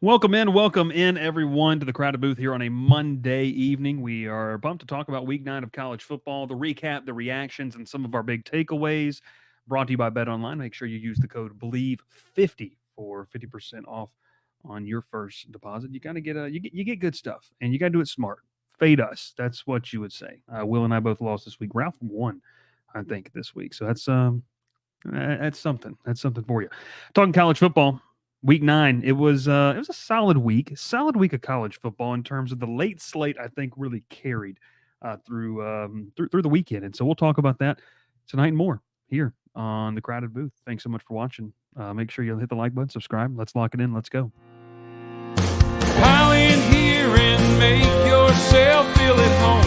Welcome in, everyone, to the Crowded Booth here on a Monday evening. We are pumped to talk about Week 9 of college football, the recap, the reactions, and some of our big takeaways. Brought to you by BetOnline. Make sure you use the code BELIEVE50 for 50% off on your first deposit. You got to get you get good stuff, and you got to do it smart. Fade us. That's what you would say. Will and I both lost this week. Ralph won, I think, this week. So that's something. That's something for you. Talking college football. Week 9, it was a solid week of college football in terms of the late slate. I think really carried through the weekend, and so we'll talk about that tonight and more here on the Crowded Booth. Thanks so much for watching. Make sure you hit the like button, subscribe. Let's lock it in. Let's go. Pile in here and make yourself feel at home.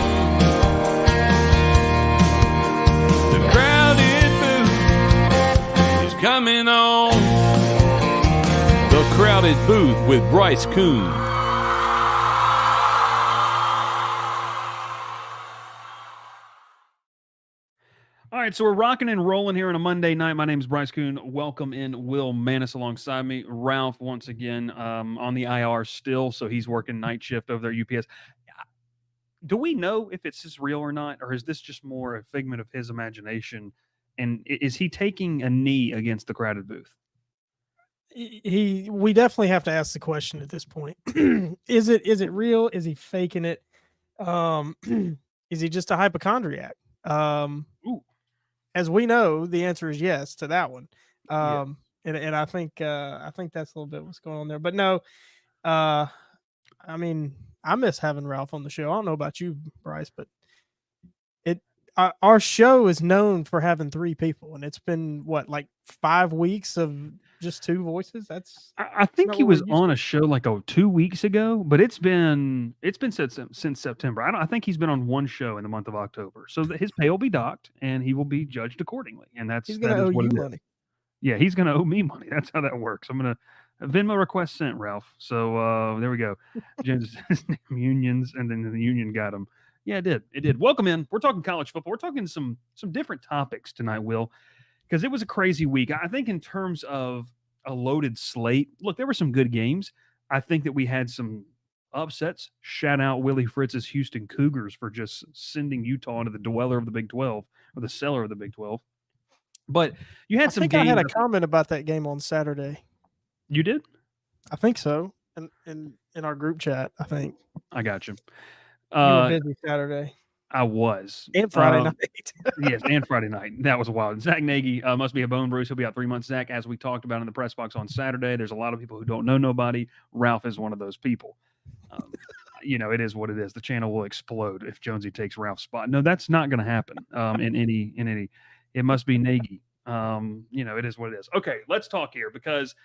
The Crowded Booth is coming on. The Crowded Booth with Bryce Coon. All right, so we're rocking and rolling here on a Monday night. My name is Bryce Coon. Welcome in Will Manis alongside me. Ralph, once again, on the IR still, so he's working night shift over there at UPS. Do we know if it's just real or not, or is this just more a figment of his imagination? And is he taking a knee against the Crowded Booth? We definitely have to ask the question at this point. Is it real? Is he faking it? Is he just a hypochondriac? As we know, the answer is yes to that one. And I think that's a little bit what's going on there. But no, I mean, I miss having Ralph on the show. I don't know about you, Bryce, but our show is known for having 3 people, and it's been like 5 weeks of just 2 voices. I think he was on a show like 2 weeks ago, but it's been since September. I think he's been on one show in the month of October. So his pay will be docked and he will be judged accordingly. And he's gonna owe you money. Yeah, he's gonna owe me money. That's how that works. I'm gonna Venmo request sent, Ralph. So there we go. James unions, and then the union got him. Yeah, it did. Welcome in. We're talking college football. We're talking some different topics tonight, Will, because it was a crazy week. I think in terms of a loaded slate, look, there were some good games. I think that we had some upsets. Shout out Willie Fritz's Houston Cougars for just sending Utah into the dweller of the Big 12, or the cellar of the Big 12. But you had some games. I had a comment about that game on Saturday. You did? I think so. In our group chat, I think. I got you. You were busy Saturday. I was. And Friday night. Yes, and Friday night. That was wild. Zach Nagy must be a bone bruise. He'll be out 3 months. Zach, as we talked about in the press box on Saturday, there's a lot of people who don't know nobody. Ralph is one of those people. It is what it is. The channel will explode if Jonesy takes Ralph's spot. No, that's not going to happen in any. It must be Nagy. It is what it is. Okay, let's talk here because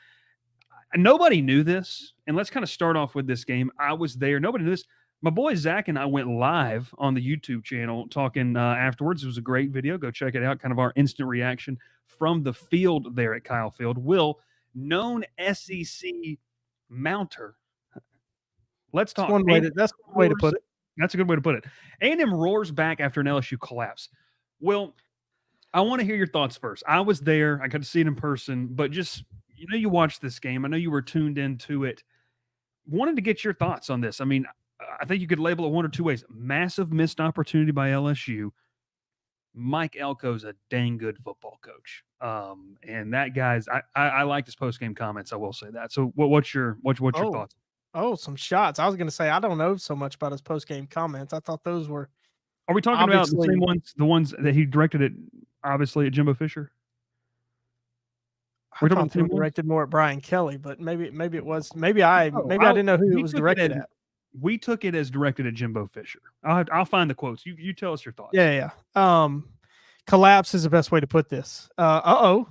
nobody knew this. And let's kind of start off with this game. I was there. Nobody knew this. My boy Zach and I went live on the YouTube channel talking afterwards. It was a great video. Go check it out. Kind of our instant reaction from the field there at Kyle Field. Will, known SEC mounter. Let's talk. That's one way to put it. That's a good way to put it. A&M roars back after an LSU collapse. Will, I want to hear your thoughts first. I was there. I got to see it in person. But just, you watched this game. I know you were tuned into it. Wanted to get your thoughts on this. I mean, I think you could label it one or two ways. Massive missed opportunity by LSU. Mike Elko's a dang good football coach. And that guy's I liked his post game comments. I will say that. So what's your Oh, thoughts? some shots. I was going to say I don't know so much about his post game comments. I thought those were Are we talking about the same obviously. ones, the ones that he directed at obviously at Jimbo Fisher? I We're talking thought about the they were same ones? directed more at Brian Kelly, but maybe it was maybe I Oh, didn't know who it was directed at. we took it as directed at Jimbo Fisher. I'll find the quotes. You tell us your thoughts. Yeah. Collapse is the best way to put this. Oh,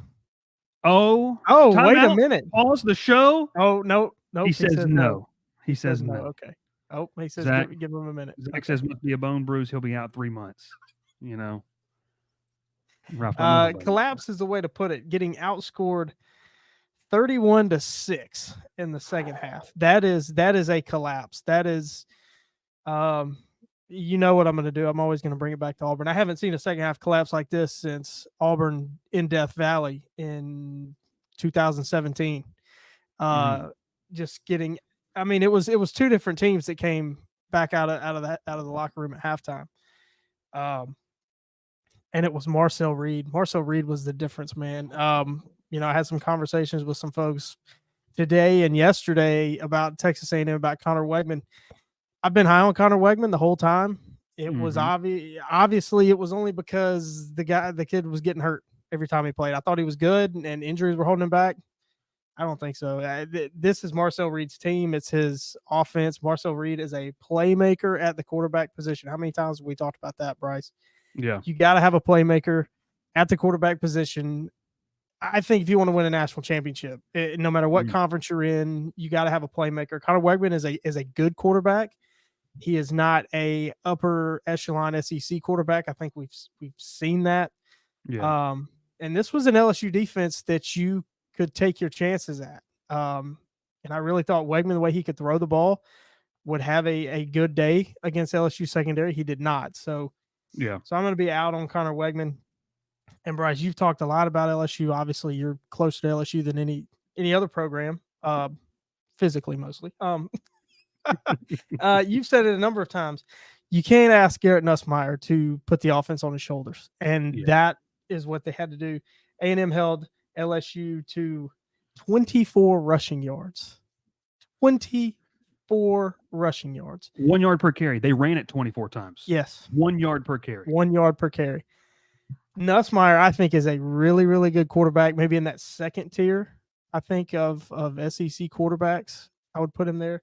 time Wait a out. minute. Pause the show. Oh, no. He Nope. says no. He says no. Okay. Oh, he says Zach, give him a minute. Zach Okay. says must be a bone bruise. He'll be out 3 months. You know, Ralph, I know about it. Collapse is the way to put it. Getting outscored 31-6 in the second half. That is a collapse. That is, you know what I'm going to do. I'm always going to bring it back to Auburn. I haven't seen a second half collapse like this since Auburn in Death Valley in 2017. Just getting, I mean, it was two different teams that came back out of the locker room at halftime. And it was Marcel Reed. Marcel Reed was the difference, man. I had some conversations with some folks today and yesterday about Texas A&M, about Connor Wegman. I've been high on Connor Wegman the whole time. It was obviously it was only because the kid was getting hurt every time he played. I thought he was good and injuries were holding him back. I don't think so. This is Marcel Reed's team. It's his offense. Marcel Reed is a playmaker at the quarterback position. How many times have we talked about that, Bryce? Yeah. You got to have a playmaker at the quarterback position. I think if you want to win a national championship, no matter what conference you're in, you got to have a playmaker. Connor Wegman is a good quarterback. He is not a upper echelon SEC quarterback. I think we've seen that. Yeah. And this was an LSU defense that you could take your chances at. And I really thought Wegman, the way he could throw the ball, would have a good day against LSU secondary. He did not. So I'm going to be out on Connor Wegman. And Bryce, you've talked a lot about LSU. Obviously, you're closer to LSU than any other program, physically mostly. You've said it a number of times. You can't ask Garrett Nussmeier to put the offense on his shoulders, and that is what they had to do. A&M held LSU to 24 rushing yards. 24 rushing yards. 1 yard per carry. They ran it 24 times. Yes. 1 yard per carry. 1 yard per carry. Nussmeier, I think, is a really, really good quarterback, maybe in that second tier, I think, of SEC quarterbacks. I would put him there.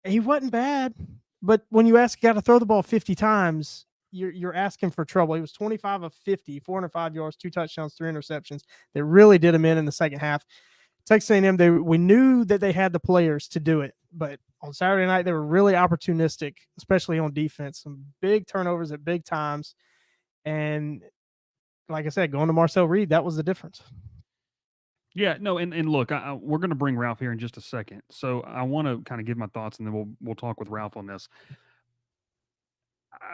He wasn't bad, but when you ask a guy to throw the ball 50 times, you're asking for trouble. He was 25 of 50, 405 yards, 2 touchdowns, 3 interceptions. They really did him in the second half. Texas A&M, we knew that they had the players to do it, but on Saturday night, they were really opportunistic, especially on defense. Some big turnovers at big times. And like I said, going to Marcel Reed, that was the difference. Yeah, no, and look, we're going to bring Ralph here in just a second. So I want to kind of give my thoughts, and then we'll talk with Ralph on this.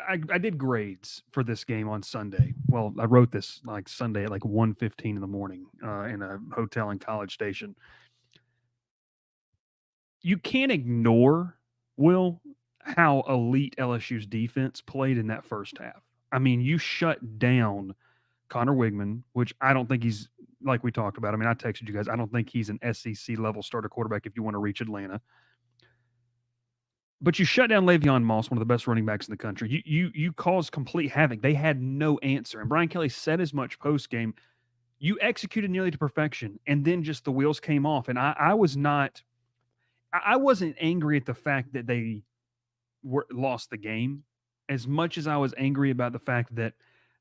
I did grades for this game on Sunday. Well, I wrote this like Sunday at like 1:15 in the morning in a hotel in College Station. You can't ignore, Will, how elite LSU's defense played in that first half. I mean, you shut down Connor Wegman, which I don't think he's, like we talked about. I mean, I texted you guys. I don't think he's an SEC level starter quarterback if you want to reach Atlanta. But you shut down Le'Veon Moss, one of the best running backs in the country. You caused complete havoc. They had no answer. And Brian Kelly said as much post-game. You executed nearly to perfection, and then just the wheels came off. And I wasn't angry at the fact that they lost the game as much as I was angry about the fact that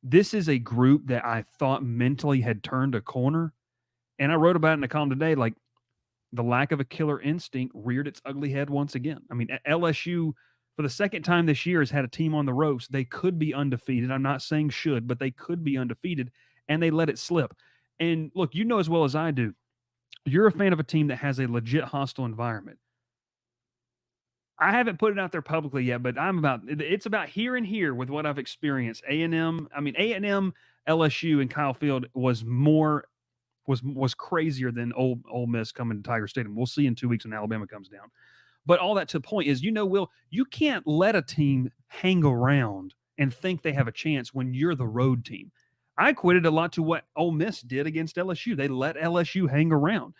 this is a group that I thought mentally had turned a corner. And I wrote about it in a column today, like the lack of a killer instinct reared its ugly head once again. I mean, LSU, for the second time this year, has had a team on the ropes. They could be undefeated. I'm not saying should, but they could be undefeated, and they let it slip. And look, you know as well as I do, you're a fan of a team that has a legit hostile environment. I haven't put it out there publicly yet, but it's about here and here with what I've experienced. A&M, LSU, and Kyle Field was crazier than Ole Miss coming to Tiger Stadium. We'll see in 2 weeks when Alabama comes down. But all that to the point is, Will, you can't let a team hang around and think they have a chance when you're the road team. I equated a lot to what Ole Miss did against LSU. They let LSU hang around,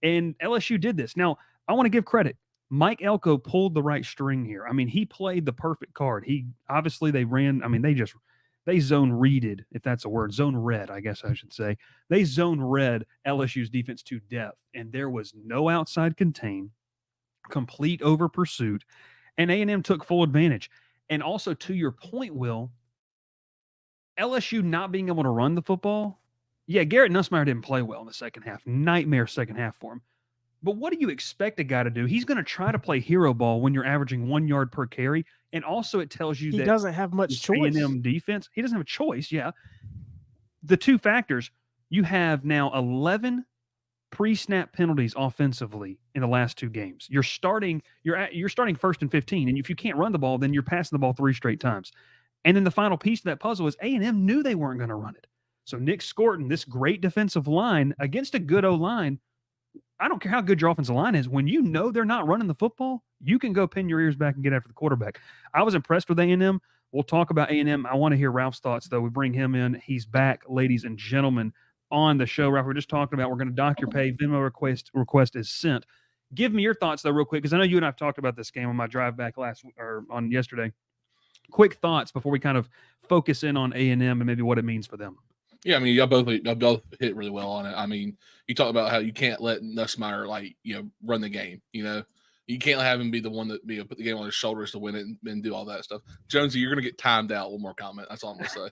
and LSU did this. Now, I want to give credit. Mike Elko pulled the right string here. I mean, he played the perfect card. He obviously they ran. I mean, they zone readed, if that's a word, zone read, I guess I should say. They zone read LSU's defense to death, and there was no outside contain, complete over pursuit, and A&M took full advantage. And also, to your point, Will, LSU not being able to run the football, yeah, Garrett Nussmeier didn't play well in the second half. Nightmare second half for him. But what do you expect a guy to do? He's going to try to play hero ball when you're averaging 1 yard per carry. And also it tells you he that doesn't have much choice. A&M defense, he doesn't have a choice, yeah. The two factors, you have now 11 pre-snap penalties offensively in the last 2 games. You're starting first and 15, and if you can't run the ball, then you're passing the ball 3 straight times. And then the final piece of that puzzle is A&M knew they weren't going to run it. So Nick Scorton, this great defensive line against a good O-line, I don't care how good your offensive line is. When you know they're not running the football, you can go pin your ears back and get after the quarterback. I was impressed with A&M. We'll talk about A&M. I want to hear Ralph's thoughts, though. We bring him in. He's back, ladies and gentlemen, on the show. Ralph, we're just talking about we're going to dock your pay. Venmo request is sent. Give me your thoughts, though, real quick, because I know you and I have talked about this game on my drive back on yesterday. Quick thoughts before we kind of focus in on A&M and maybe what it means for them. Yeah, I mean, y'all both hit really well on it. I mean, you talk about how you can't let Nussmeier run the game. You can't have him be the one that put the game on his shoulders to win it and do all that stuff. Jonesy, you're gonna get timed out. One more comment. That's all I'm gonna say.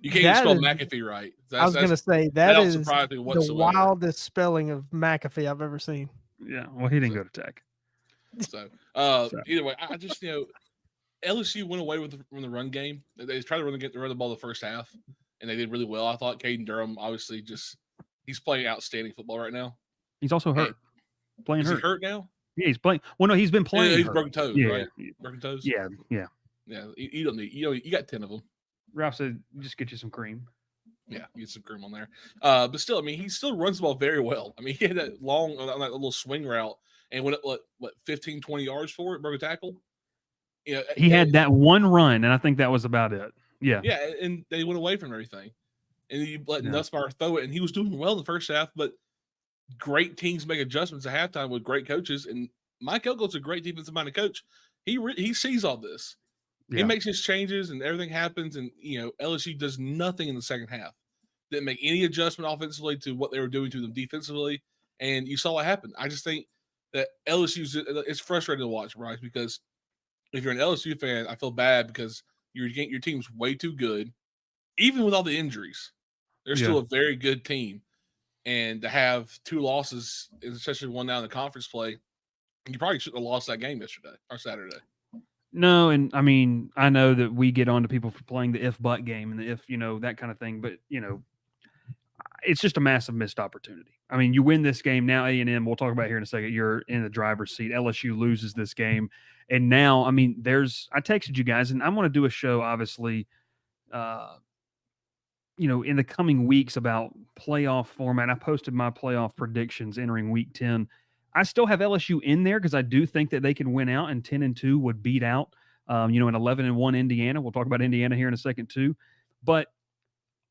You can't even spell McAfee right. I was gonna say that is the wildest spelling of McAfee I've ever seen. Yeah, well, he didn't go to Tech. So either way, I just LSU went away with the run game. They tried to run the ball the first half, and they did really well. I thought Caden Durham obviously he's playing outstanding football right now. He's also hurt. Playing hurt. Is he hurt now? Yeah, he's playing. Well, no, he's been playing. He's broken toes, right? Broken toes. Yeah. Yeah. You don't need. You got 10 of them. Ralph said, "Just get you some cream." Yeah, get some cream on there. But still, I mean, he still runs the ball very well. I mean, he had that long, that little swing route, and went what 15, 20 yards for it, broke a tackle. He had that one run, and I think that was about it. Yeah. Yeah, and they went away from everything. And you let Nussmeier throw it, and he was doing well in the first half, but great teams make adjustments at halftime with great coaches, and Mike Elko's a great defensive-minded coach. He sees all this. Yeah. He makes his changes, and everything happens, and LSU does nothing in the second half. Didn't make any adjustment offensively to what they were doing to them defensively, and you saw what happened. I just think that it's frustrating to watch, Bryce, because if you're an LSU fan, I feel bad because your team's way too good, even with all the injuries. They're still a very good team, and to have 2 losses, especially one now in the conference play, you probably shouldn't have lost that game yesterday or Saturday. No, and I mean, I know that we get on to people for playing the if-but game and the if, that kind of thing, but, it's just a massive missed opportunity. I mean, you win this game, now A&M, we'll talk about here in a second, you're in the driver's seat. LSU loses this game, and now, I mean, I texted you guys, and I want to do a show, obviously, in the coming weeks about playoff format. I posted my playoff predictions entering week 10. I still have LSU in there because I do think that they can win out, and 10-2 would beat out, an 11-1 Indiana. We'll talk about Indiana here in a second too. But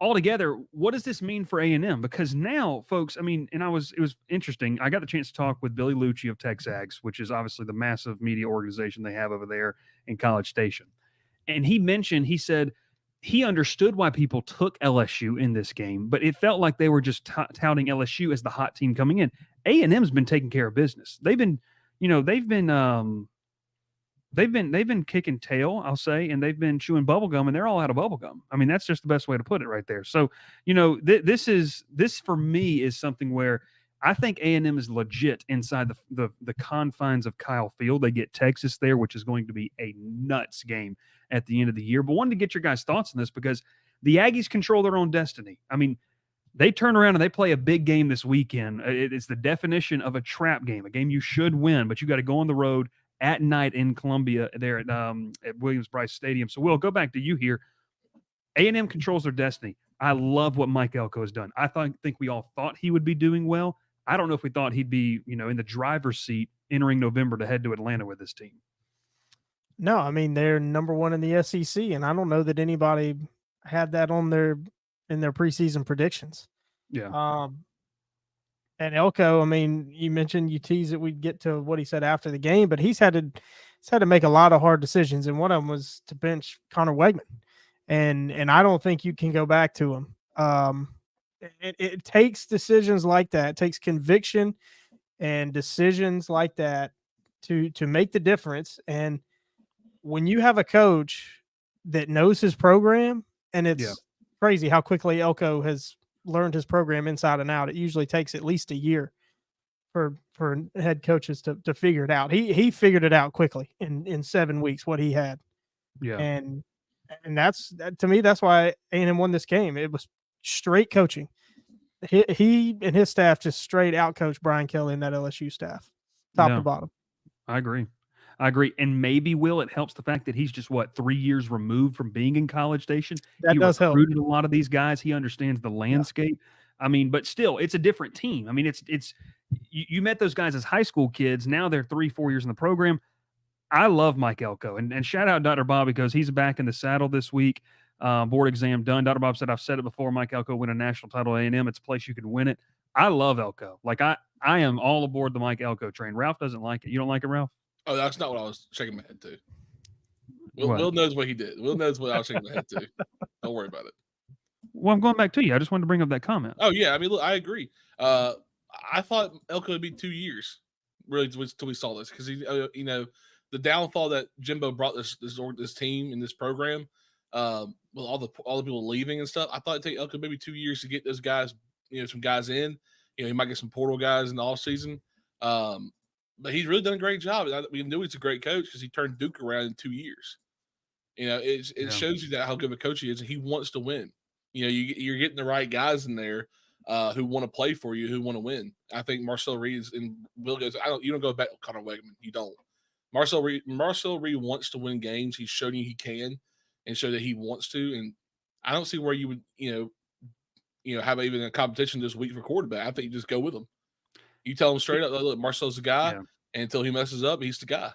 altogether, what does this mean for A&M? Because now, folks, I mean, and it was interesting. I got the chance to talk with Billy Lucci of Texags, which is obviously the massive media organization they have over there in College Station. And he said he understood why people took LSU in this game, but it felt like they were just touting LSU as the hot team coming in. A&M's been taking care of business. They've been kicking tail, I'll say, and they've been chewing bubblegum, and they're all out of bubblegum. I mean, that's just the best way to put it right there. So, this for me is something where I think A&M is legit inside the confines of Kyle Field. They get Texas there, which is going to be a nuts game at the end of the year. But wanted to get your guys' thoughts on this because the Aggies control their own destiny. I mean, they turn around and they play a big game this weekend. It's the definition of a trap game, a game you should win, but you got to go on the road at night in Columbia there at Williams-Brice Stadium. So, Will, go back to you here. A&M controls their destiny. I love what Mike Elko has done. I think we all thought he would be doing well. I don't know if we thought he'd be, in the driver's seat entering November to head to Atlanta with his team. No, I mean, they're number one in the SEC, and I don't know that anybody had that in their preseason predictions. Yeah. And Elko, I mean, you mentioned, you teased that we'd get to what he said after the game, but he's had to make a lot of hard decisions, and one of them was to bench Connor Wegman, and I don't think you can go back to him. It takes decisions like that, it takes conviction and decisions like that to make the difference. And when you have a coach that knows his program, and it's crazy how quickly Elko has learned his program inside and out. It usually takes at least a year for head coaches to figure it out. He figured it out quickly in 7 weeks, what he had. Yeah. And to me, that's why A&M won this game. It was straight coaching. He and his staff just straight out coached Brian Kelly and that LSU staff, top to bottom. I agree. And maybe, Will, it helps the fact that he's just 3 years removed from being in College Station. That he does help. Recruited a lot of these guys. He understands the landscape. Yeah. I mean, but still, it's a different team. I mean, it's you met those guys as high school kids. Now they're 3-4 years in the program. I love Mike Elko, and shout out Dr. Bob, because he's back in the saddle this week. Board exam done. Dr. Bob said, I've said it before, Mike Elko win a national title at A&M. It's a place you can win it. I love Elko. Like, I am all aboard the Mike Elko train. Ralph doesn't like it. You don't like it, Ralph? Oh, that's not what I was shaking my head to. Will knows what he did. Will knows what I was shaking my head to. Don't worry about it. Well, I'm going back to you. I just wanted to bring up that comment. Oh, yeah. I mean, look, I agree. I thought Elko would be 2 years, really, until we saw this. Because, the downfall that Jimbo brought this team and this program, with all the people leaving and stuff, I thought it'd take Elko maybe 2 years to get those guys, some guys in. He might get some portal guys in the offseason. But he's really done a great job. We knew he's a great coach because he turned Duke around in 2 years. It shows you that how good of a coach he is, and he wants to win. You're getting the right guys in there who want to play for you, who want to win. I think Marcel Reed and Will goes. You don't go back with Connor Wegman. You don't. Marcel Reed wants to win games. He's shown you he can, and show that he wants to. And I don't see where you would have even a competition this week for quarterback. I think you just go with him. You tell him straight up, look, Marcel's the guy, and until he messes up, he's the guy.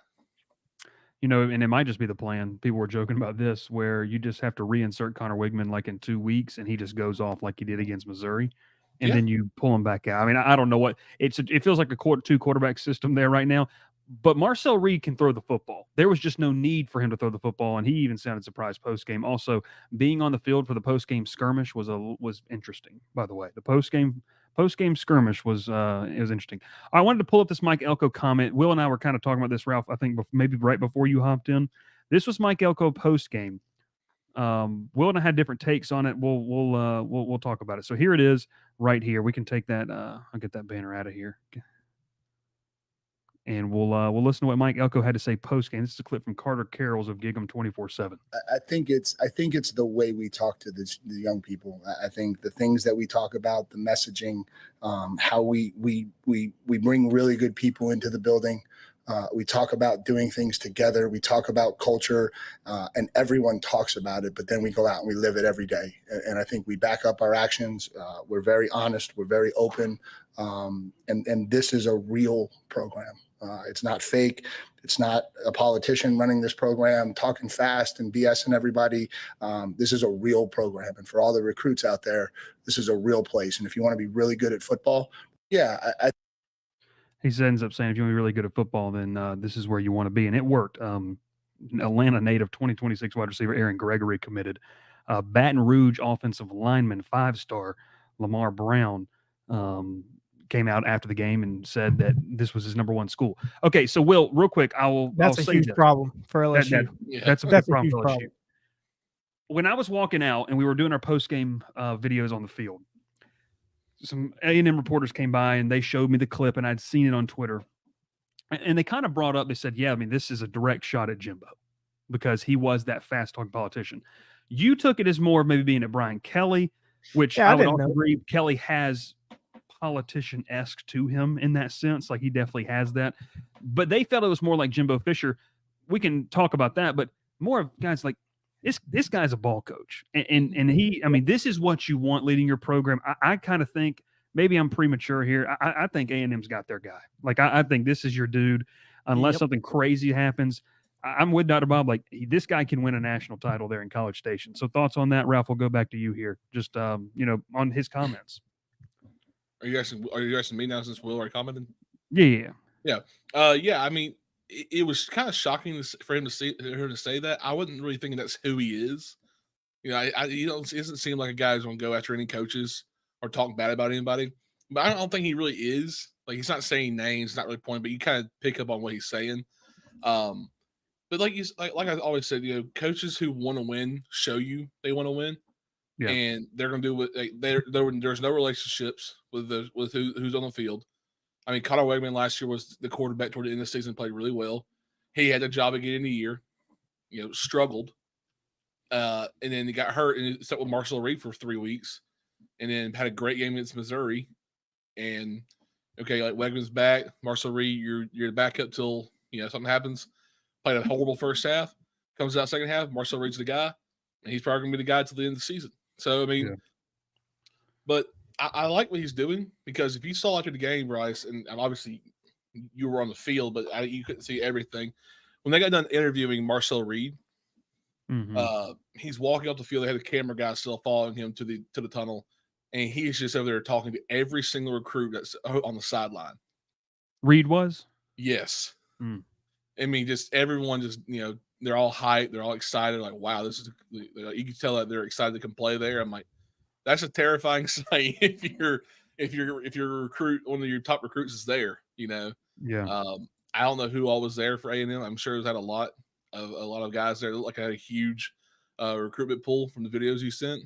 And it might just be the plan. People were joking about this, where you just have to reinsert Connor Wigman like in 2 weeks, and he just goes off like he did against Missouri, and then you pull him back out. I mean, I don't know what it feels like, a 2 quarterback system there right now. But Marcel Reed can throw the football. There was just no need for him to throw the football, and he even sounded surprised post-game. Also, being on the field for the post-game skirmish was interesting, by the way. The post-game skirmish was interesting. I wanted to pull up this Mike Elko comment. Will and I were kind of talking about this, Ralph, I think maybe right before you hopped in. This was Mike Elko post-game. Will and I had different takes on it. We'll talk about it. So here it is right here. We can take that. I'll get that banner out of here. And we'll listen to what Mike Elko had to say post game. This is a clip from Carter Carroll's of Gig 'em 24/7. I think it's the way we talk to the young people. I think the things that we talk about, the messaging, how we bring really good people into the building. We talk about doing things together. We talk about culture, and everyone talks about it, but then we go out and we live it every day. And I think we back up our actions. We're very honest. We're very open. And this is a real program. It's not fake. It's not a politician running this program, talking fast and BSing everybody. This is a real program. And for all the recruits out there, this is a real place. And if you want to be really good at football, he ends up saying, if you want to be really good at football, then this is where you want to be. And it worked. Atlanta native 2026 wide receiver Aaron Gregory committed. Baton Rouge offensive lineman 5-star Lamar Brown came out after the game and said that this was his number 1 school. Okay, so Will, real quick, That's a huge problem for LSU. That's a big problem for LSU. When I was walking out and we were doing our post-game videos on the field, some A&M reporters came by and they showed me the clip, and I'd seen it on Twitter. And they kind of brought up, they said, yeah, I mean, this is a direct shot at Jimbo because he was that fast-talking politician. You took it as more of maybe being at Brian Kelly, which I would also agree. Kelly has politician-esque to him in that sense. Like, he definitely has that. But they felt it was more like Jimbo Fisher. We can talk about that, but more of guys like, this guy's a ball coach. And he, I mean, this is what you want leading your program. I kind of think maybe I'm premature here. I think A&M's got their guy. Like I think this is your dude. Unless Yep. something crazy happens, I'm with Dr. Bob. Like this guy can win a national title there in College Station. So thoughts on that, Ralph? We'll go back to you here. Just on his comments. Are you asking me now since Will already commented? Yeah. Yeah. I mean, it was kind of shocking for him to say that. I wasn't really thinking that's who he is. He doesn't seem like a guy who's going to go after any coaches or talk bad about anybody. But I don't think he really is. Like he's not saying names, not really pointing, but you kind of pick up on what he's saying. But like I always said, coaches who want to win show you they want to win, and they're going to do what there's no relationships with who's on the field. I mean, Connor Wegman last year was the quarterback toward the end of the season, played really well. He had a job again in the year, struggled. And then he got hurt and stuck with Marcel Reed for 3 weeks, and then had a great game against Missouri. And okay, like Wegman's back, Marcel Reed, you're the backup till something happens. Played a horrible first half, comes out second half. Marcel Reed's the guy, and he's probably gonna be the guy till the end of the season. So I mean, but I like what he's doing because if you saw after the game, Bryce, and obviously you were on the field, but you couldn't see everything. When they got done interviewing Marcel Reed, he's walking up the field. They had a camera guy still following him to the tunnel, and he's just over there talking to every single recruit that's on the sideline. Reed was? Yes. I mean, just everyone they're all hyped. They're all excited. Like, wow, this is you can tell that they're excited to come play there. I'm like, that's a terrifying sight if your recruit, one of your top recruits is there, Yeah. I don't know who all was there for A&M. I'm sure it had a lot of guys there. It looked like I had a huge recruitment pool from the videos you sent.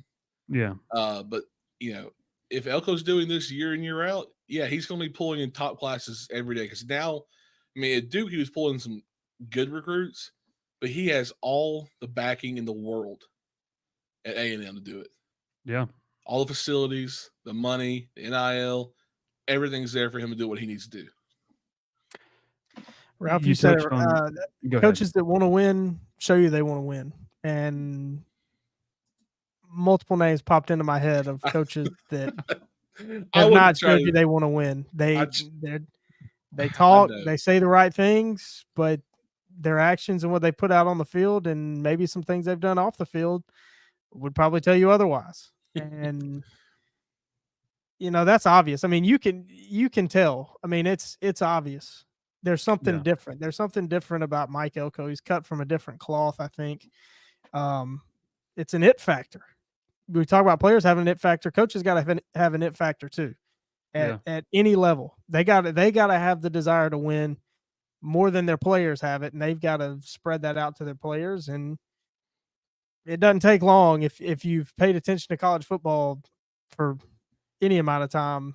Yeah. But if Elko's doing this year in year out, yeah, he's going to be pulling in top classes every day. Because now, I mean, at Duke he was pulling some good recruits, but he has all the backing in the world at A&M to do it. Yeah. All the facilities, the money, the NIL, everything's there for him to do what he needs to do. Ralph, you said coaches that want to win show you they want to win, and multiple names popped into my head of coaches that have not showed you they want to win. They talk, they say the right things, but their actions and what they put out on the field, and maybe some things they've done off the field, would probably tell you otherwise. And that's obvious. I mean, you can tell. I mean, it's obvious. There's something different. There's something different about Mike Elko. He's cut from a different cloth, I think. It's an it factor. We talk about players having an it factor. Coaches got to have an it factor too. At any level, they got to have the desire to win more than their players have it, and they've got to spread that out to their players. And it doesn't take long if you've paid attention to college football for any amount of time.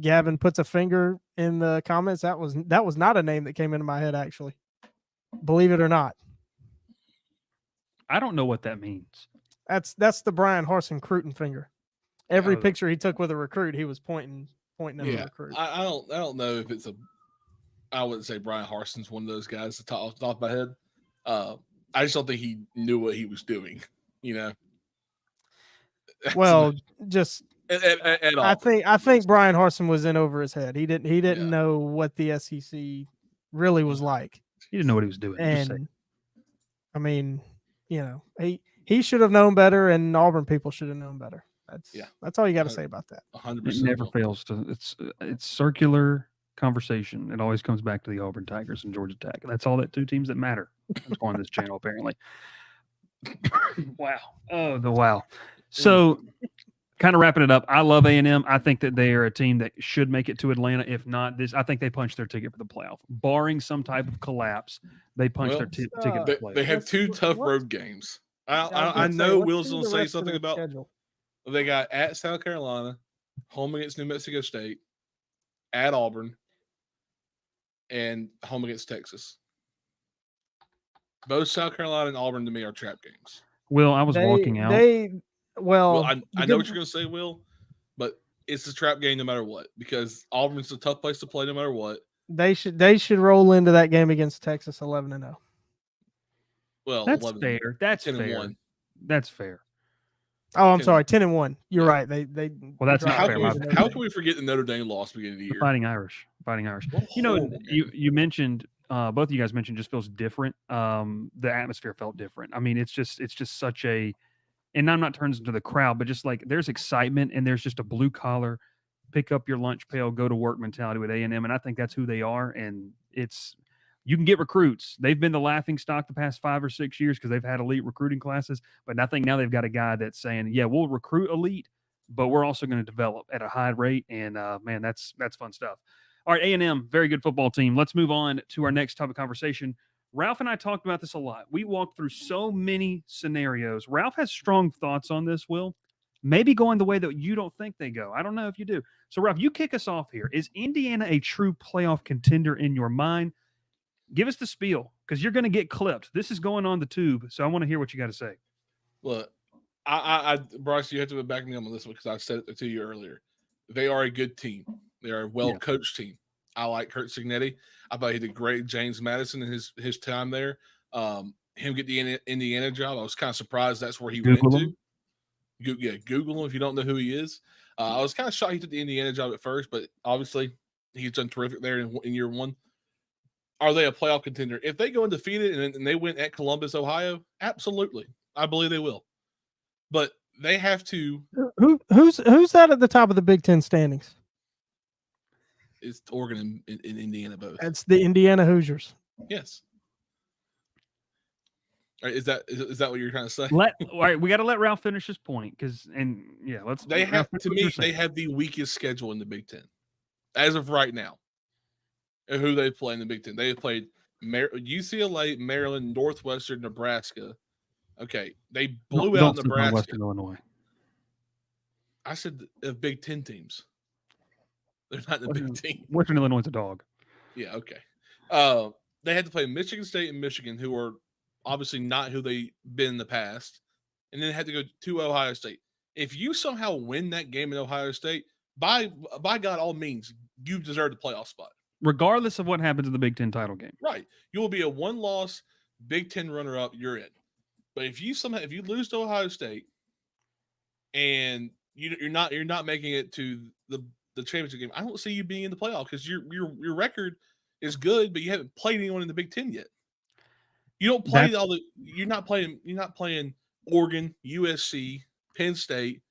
Gavin puts a finger in the comments. That was not a name that came into my head, actually. Believe it or not. I don't know what that means. That's the Brian Harsin Cruton finger. Every picture he took with a recruit, he was pointing at the recruit. I don't know if it's I wouldn't say Brian Harsin's one of those guys off the top of my head. I just don't think he knew what he was doing. Well, just at all. I think Brian Harsin was in over his head. He didn't know what the SEC really was like. He didn't know what he was doing. And I mean, he should have known better, and Auburn people should have known better. That's all you got to say about that. 100%. It never fails to. It's circular conversation. It always comes back to the Auburn Tigers and Georgia Tech. That's all that two teams that matter on this channel, apparently. Wow. Oh, the wow. So, kind of wrapping it up, I love A&M. I think that they are a team that should make it to Atlanta. If not, I think they punched their ticket for the playoff. Barring some type of collapse, they punched their ticket for the playoff. They have two tough road games. I know Will's going to say something about schedule. They got at South Carolina, home against New Mexico State, at Auburn, and home against Texas. Both South Carolina and Auburn to me are trap games. Will, I was walking out. I know what you're going to say, Will, but it's a trap game no matter what, because Auburn's a tough place to play no matter what. They should roll into that game against Texas 11-0. Well, that's fair. That's fair. That's fair. Oh, I'm sorry, 10-1. You're Yeah. right. They Well, that's not How fair. can we forget the Notre Dame loss beginning of the The year? Fighting Irish. What a You know, horrible game. you mentioned both of you guys mentioned just feels different. The atmosphere felt different. I mean, it's just such a, and I'm not turns into the crowd, but just like there's excitement and there's just a blue collar, pick up your lunch pail, go to work mentality with A&M, and I think that's who they are. And it's, you can get recruits. They've been the laughing stock the past 5 or 6 years because they've had elite recruiting classes. But I think now they've got a guy that's saying, yeah, we'll recruit elite, but we're also going to develop at a high rate. And man, that's fun stuff. All right, A&M, very good football team. Let's move on to our next topic of conversation. Ralph and I talked about this a lot. We walked through so many scenarios. Ralph has strong thoughts on this, Will. Maybe going the way that you don't think they go. I don't know if you do. So, Ralph, you kick us off here. Is Indiana a true playoff contender in your mind? Give us the spiel because you're going to get clipped. This is going on the tube, so I want to hear what you got to say. Look, Bryce, you have to back me up on this one because I said it to you earlier. They are a good team. They are a well-coached team. I like Kurt Cignetti. I thought he did great. James Madison in his time there. Him get the Indiana job, I was kind of surprised that's where he went to. Google him if you don't know who he is. I was kind of shocked he took the Indiana job at first, but obviously he's done terrific there in year one. Are they a playoff contender? If they go undefeated and they win at Columbus, Ohio, absolutely. I believe they will. But they have to. Who's that at the top of the Big Ten standings? It's Oregon and Indiana both. That's the Indiana Hoosiers. Yes. All right, is that what you're trying to say? All right, we got to let Ralph finish his point let's. They have they have the weakest schedule in the Big Ten as of right now. Who they play in the Big Ten? They have played UCLA, Maryland, Northwestern, Nebraska. Okay, they blew out Nebraska. Western Illinois. I said of Big Ten teams. They're not the Big Ten. Western Illinois is a dog. Yeah, okay. They had to play Michigan State and Michigan, who are obviously not who they've been in the past, and then had to go to Ohio State. If you somehow win that game in Ohio State, by God, all means, you deserve the playoff spot. Regardless of what happens in the Big Ten title game. Right. You will be a one-loss Big Ten runner-up, you're in. But if you lose to Ohio State and you're not making it to the championship game, I don't see you being in the playoff because your record is good, but you haven't played anyone in the Big Ten yet. You don't play you're not playing Oregon, USC, Penn State.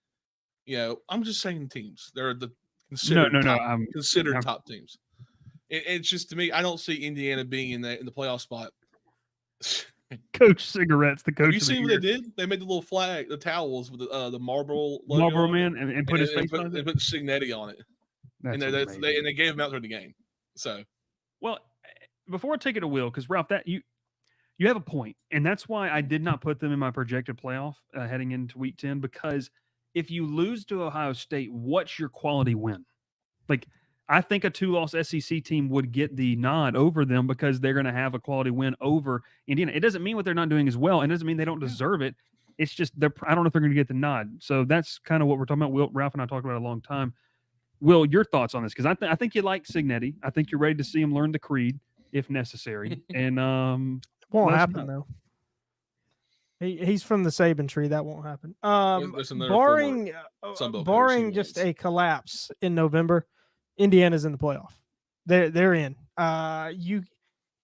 I'm just saying teams. They're the considered top teams. It's just, to me, I don't see Indiana being in the playoff spot. Coach Cigarettes, the coach. Have you seen what they did? They made the little flag, the towels with the Marlboro logo Marlboro man, and put his face on it. They put Cignetti on it. And they gave him out during the game. So, well, before I take it to Will, because Ralph, that you have a point, and that's why I did not put them in my projected playoff heading into Week 10. Because if you lose to Ohio State, what's your quality win? Like, I think a 2-loss SEC team would get the nod over them because they're going to have a quality win over Indiana. It doesn't mean what they're not doing as well, and it doesn't mean they don't deserve it. It's just I don't know if they're going to get the nod. So that's kind of what we're talking about. Will, Ralph and I talked about it a long time. Will, your thoughts on this? Because I think you like Cignetti. I think you're ready to see him learn the creed if necessary. And it won't happen though. He's from the Saban tree. That won't happen. Barring just a collapse in November, Indiana's in the playoff. They're in. I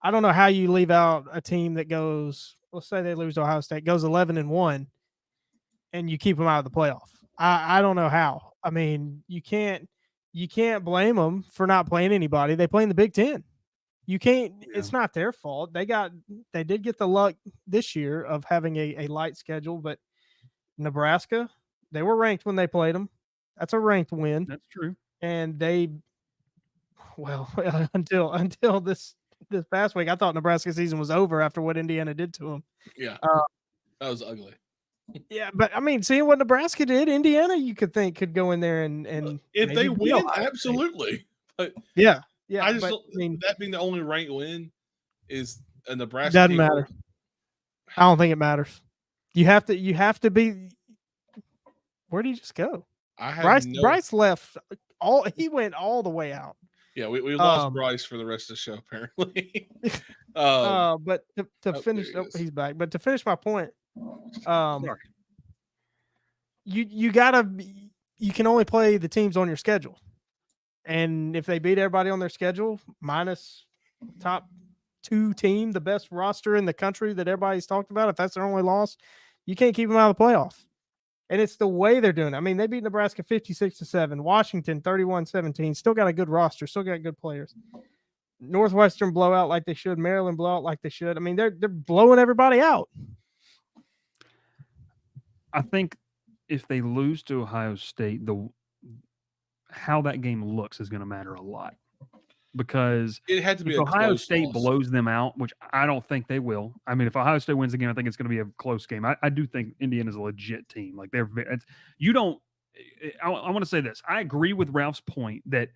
don't know how you leave out a team that goes, let's say they lose to Ohio State, goes 11-1, and you keep them out of the playoff. I don't know how. I mean, you can't blame them for not playing anybody. They play in the Big Ten. You can't. Yeah. It's not their fault. They did get the luck this year of having a light schedule, but Nebraska, they were ranked when they played them. That's a ranked win. That's true. And until this past week, I thought Nebraska season was over after what Indiana did to them. Yeah, that was ugly. Yeah, but I mean, seeing what Nebraska did, Indiana, you could think could go in there and if they win, absolutely. But yeah. That being the only ranked win is a Nebraska. Doesn't matter. I don't think it matters. You have to be. Where did he just go? Bryce left. He went all the way out. Yeah, we lost Bryce for the rest of the show apparently. But to finish, he's back. But to finish my point, you can only play the teams on your schedule. And if they beat everybody on their schedule, minus top 2 team, the best roster in the country that everybody's talked about, if that's their only loss, you can't keep them out of the playoffs. And it's the way they're doing it. I mean, they beat Nebraska 56-7, Washington 31-17, still got a good roster, still got good players. Northwestern blowout like they should, Maryland blowout like they should. I mean, they're blowing everybody out. I think if they lose to Ohio State, how that game looks is going to matter a lot, because It had to be if a Ohio close State loss. blows them out, which I don't think they will. I mean, if Ohio State wins the game, I think it's going to be a close game. I do think Indiana's a legit team. Like I want to say this. I agree with Ralph's point that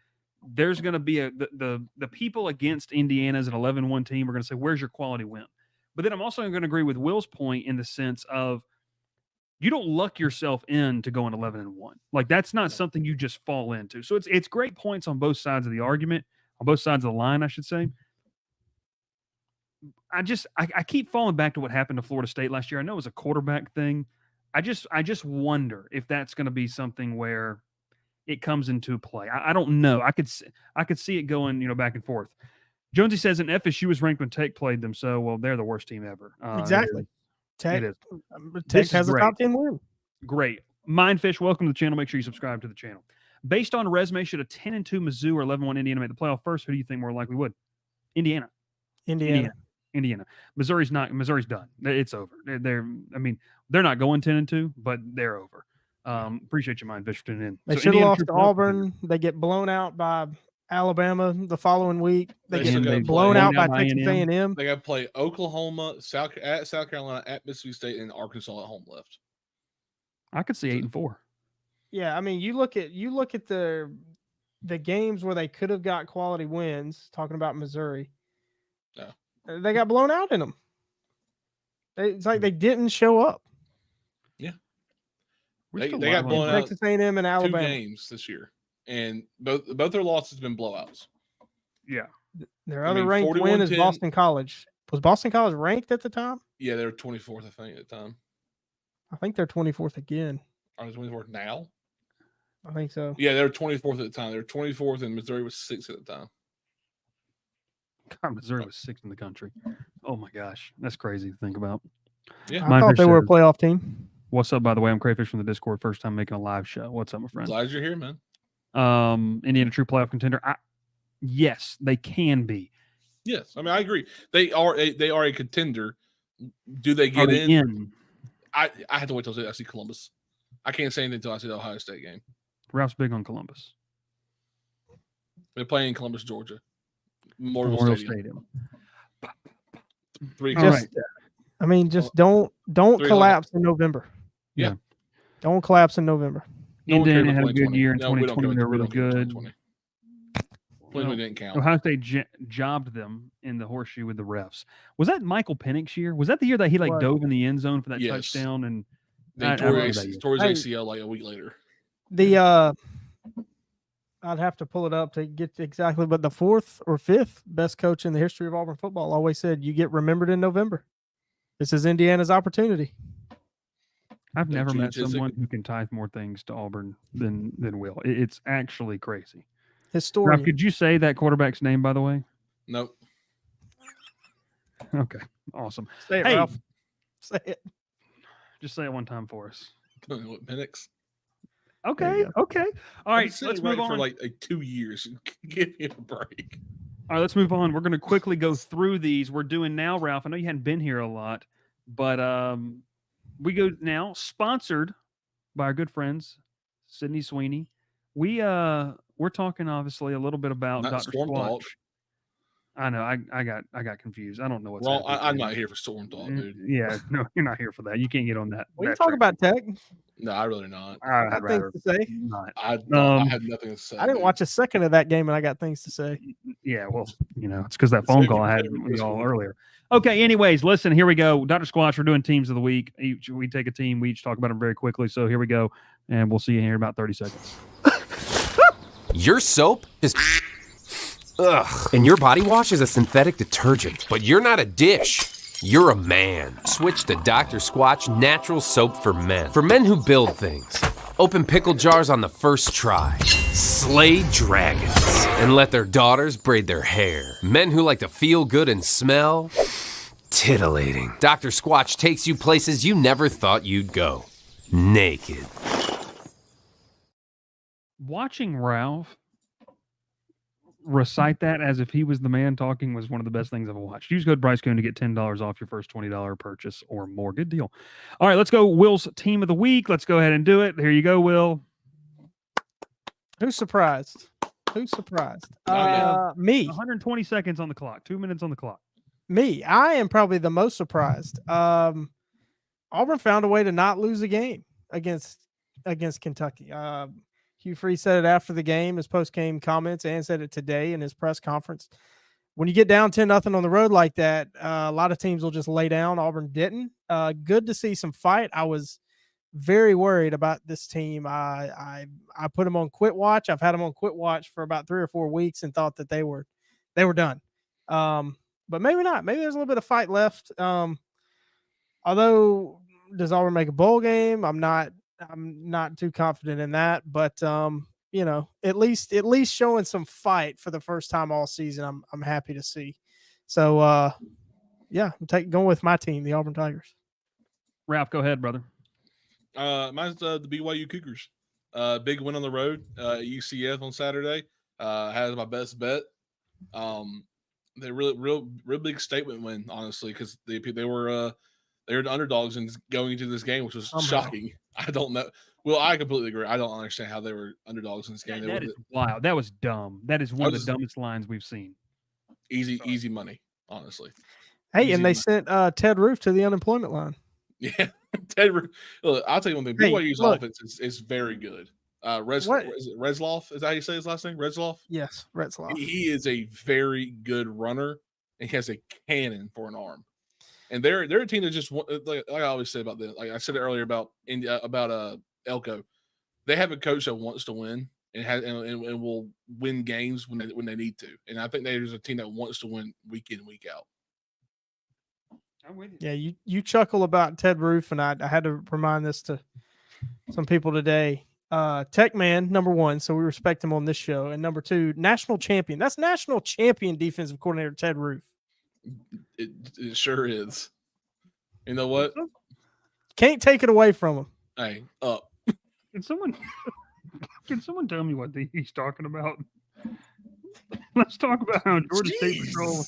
there's going to be the people against Indiana as an 11-1 team are going to say, where's your quality win? But then I'm also going to agree with Will's point in the sense of, you don't luck yourself in to going 11-1. Like, that's not something you just fall into. So it's great points on both sides of the argument, on both sides of the line, I should say. I keep falling back to what happened to Florida State last year. I know it was a quarterback thing. I just wonder if that's going to be something where it comes into play. I don't know. I could see it going, back and forth. Jonesy says, an FSU was ranked when Tech played them, so well, they're the worst team ever. Exactly. Tech, it is. Tech has a top 10 win. Great. Mindfish, welcome to the channel. Make sure you subscribe to the channel. Based on resume, should a 10-2 Mizzou or 11-1 Indiana make the playoff first? Who do you think more likely would? Indiana. Missouri's done. It's over. They're not going 10-2, but they're over. Appreciate you, Mindfish, for tuning in. They should have lost to Auburn. They get blown out by Alabama the following week. They get blown out by Texas A&M. They got to play Oklahoma, South Carolina, at Mississippi State, and Arkansas at home left. I could see 8-4. Yeah, I mean, you look at the games where they could have got quality wins. Talking about Missouri, they got blown out in them. It's like they didn't show up. Yeah, they got blown out. Texas A&M and Alabama 2 games this year. And both their losses have been blowouts. Yeah. Their other ranked win is Boston College. Was Boston College ranked at the time? Yeah, they were 24th, I think, at the time. I think they're 24th again. Are they 24th now? I think so. Yeah, they were 24th at the time. They were 24th, and Missouri was 6th at the time. God, Missouri was 6th in the country. Oh, my gosh. That's crazy to think about. Yeah. I thought they were a playoff team. What's up, by the way? I'm Crayfish from the Discord. First time making a live show. What's up, my friend? Glad you're here, man. Indiana true playoff contender. Yes, they can be. Yes, I mean, I agree. They are a contender. Do they get in? I have to wait till I see Columbus. I can't say anything until I see the Ohio State game. Ralph's big on Columbus. They're playing in Columbus, Georgia. Memorial Stadium. 3 just, right. I mean, just don't collapse in November. Yeah. Don't collapse in November. Indiana had a good year in 2020. They're really good. 2020 didn't count. Ohio State jobbed them in the horseshoe with the refs. Was that Michael Penix's year? Was that the year that he dove in the end zone for that touchdown? And they tore his ACL like a week later. I'd have to pull it up to get exactly, but the 4th or 5th best coach in the history of Auburn football always said, you get remembered in November. This is Indiana's opportunity. I've never met someone who can tithe more things to Auburn than Will. It's actually crazy. Historian. Ralph, could you say that quarterback's name, by the way? Nope. Okay. Awesome. Say it, Ralph. Say it. Just say it one time for us. What, Penix? Okay. Okay. All right. Let's move on. For like 2 years. Give me a break. All right. Let's move on. We're going to quickly go through these. We're doing now, Ralph. I know you hadn't been here a lot, but we go now, sponsored by our good friends, Sydney Sweeney. We're talking obviously a little bit about Dr. Squatch. I know. I got confused. I don't know what's wrong. I'm not here for Storm Talk, dude. Yeah, no, you're not here for that. You can't get on that. What are you talking about, Tech? No, I really not. I got things to say. I have nothing to say. I didn't watch a second of that game, and I got things to say. Yeah, well, it's because that phone call I had with y'all earlier. Okay, anyways, listen, here we go. Dr. Squatch, we're doing teams of the week. We take a team. We each talk about them very quickly. So here we go, and we'll see you here in about 30 seconds. Your soap is ugh, and your body wash is a synthetic detergent, but you're not a dish. You're a man. Switch to Dr. Squatch Natural Soap for Men. For men who build things. Open pickle jars on the first try. Slay dragons. And let their daughters braid their hair. Men who like to feel good and smell. Titillating. Dr. Squatch takes you places you never thought you'd go. Naked. Watching Ralph recite that as if he was the man talking was one of the best things I've watched. Use code Bryce Coon to get $10 off your first $20 purchase or more. Good deal. All right, let's go. Will's team of the week. Let's go ahead and do it. Here you go, Will. Who's surprised? Who's surprised? Me. 120 seconds on the clock. 2 minutes on the clock. Me. I am probably the most surprised. Auburn found a way to not lose a game against Kentucky. Hugh Freeze said it after the game, his post-game comments, and said it today in his press conference. When you get down 10-0 on the road like that, a lot of teams will just lay down. Auburn didn't. Good to see some fight. I was very worried about this team. I put them on quit watch. I've had them on quit watch for about 3 or 4 weeks and thought that they were done. But maybe not. Maybe there's a little bit of fight left. Although, does Auburn make a bowl game? I'm not too confident in that, but at least showing some fight for the first time all season, I'm happy to see. So I'm going with my team, the Auburn Tigers. Ralph, go ahead, brother. Mine's the BYU Cougars. Big win on the road, UCF on Saturday. Had my best bet. They real big statement win, honestly, because they were the underdogs and going into this game, which was shocking. I don't know. Well, I completely agree. I don't understand how they were underdogs in this game. That is wild. That was dumb. That is one of the dumbest lines we've seen. Easy money, honestly. Hey, and they sent Ted Roof to the unemployment line. Yeah, Ted Roof. Look, I'll tell you one thing. BYU's offense is very good. Retzloff, is that how you say his last name? Retzloff? Yes, Retzloff. He is a very good runner, and he has a cannon for an arm. And they're a team that just, like I always say about this, like I said it earlier about Elko, they have a coach that wants to win and will win games when they need to. And I think there's a team that wants to win week in, week out. I'm with you. Yeah, you chuckle about Ted Roof, and I had to remind this to some people today. Tech man, number one, so we respect him on this show. And number two, national champion. That's national champion defensive coordinator Ted Roof. It sure is. You know what? Can't take it away from him. Hey, up. Can someone tell me what he's talking about? Let's talk about how Georgia State Patrol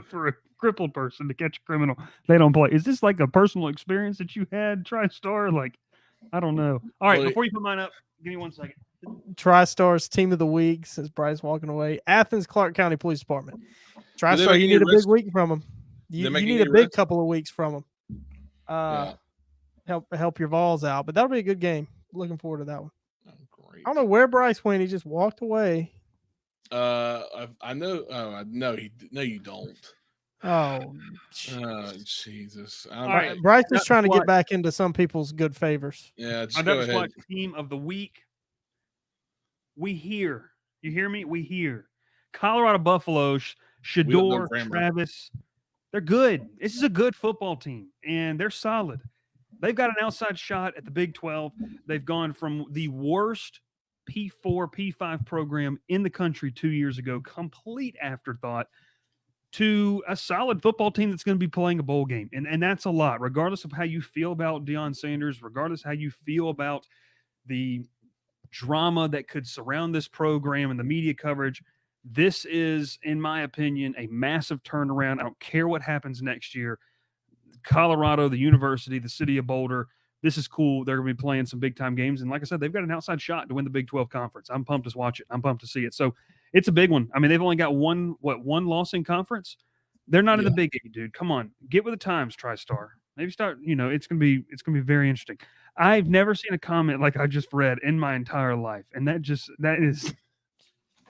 for a crippled person to catch a criminal. They don't play. Is this like a personal experience that you had, TriStar? Like, I don't know. All right, before you put mine up, give me 1 second. TriStar's team of the week, says Bryce walking away. Athens Clark County Police Department. TriStar, you need a big week from them. You need a big couple of weeks from them. Help your Vols out. But that'll be a good game. Looking forward to that one. Oh, great. I don't know where Bryce went. He just walked away. I know. Oh, no, you don't. Oh, Jesus! All right, Bryce is trying to get back into some people's good favors. Yeah, just go ahead. Team of the week. We hear. You hear me? We hear. Colorado Buffaloes, Shador, Travis. They're good. This is a good football team, and they're solid. They've got an outside shot at the Big 12. They've gone from the worst P4, P5 program in the country 2 years ago, complete afterthought, to a solid football team that's going to be playing a bowl game. And that's a lot, regardless of how you feel about Deion Sanders, regardless how you feel about the drama that could surround this program and the media coverage. This is, in my opinion, a massive turnaround. I don't care what happens next year. Colorado, the university, the city of Boulder, this is cool. They're going to be playing some big-time games. And like I said, they've got an outside shot to win the Big 12 conference. I'm pumped to watch it. I'm pumped to see it. So it's a big one. I mean, they've only got one loss in conference. They're not in the Big 8, dude. Come on. Get with the times, TriStar. Maybe start, it's going to be very interesting. I've never seen a comment like I just read in my entire life. And that is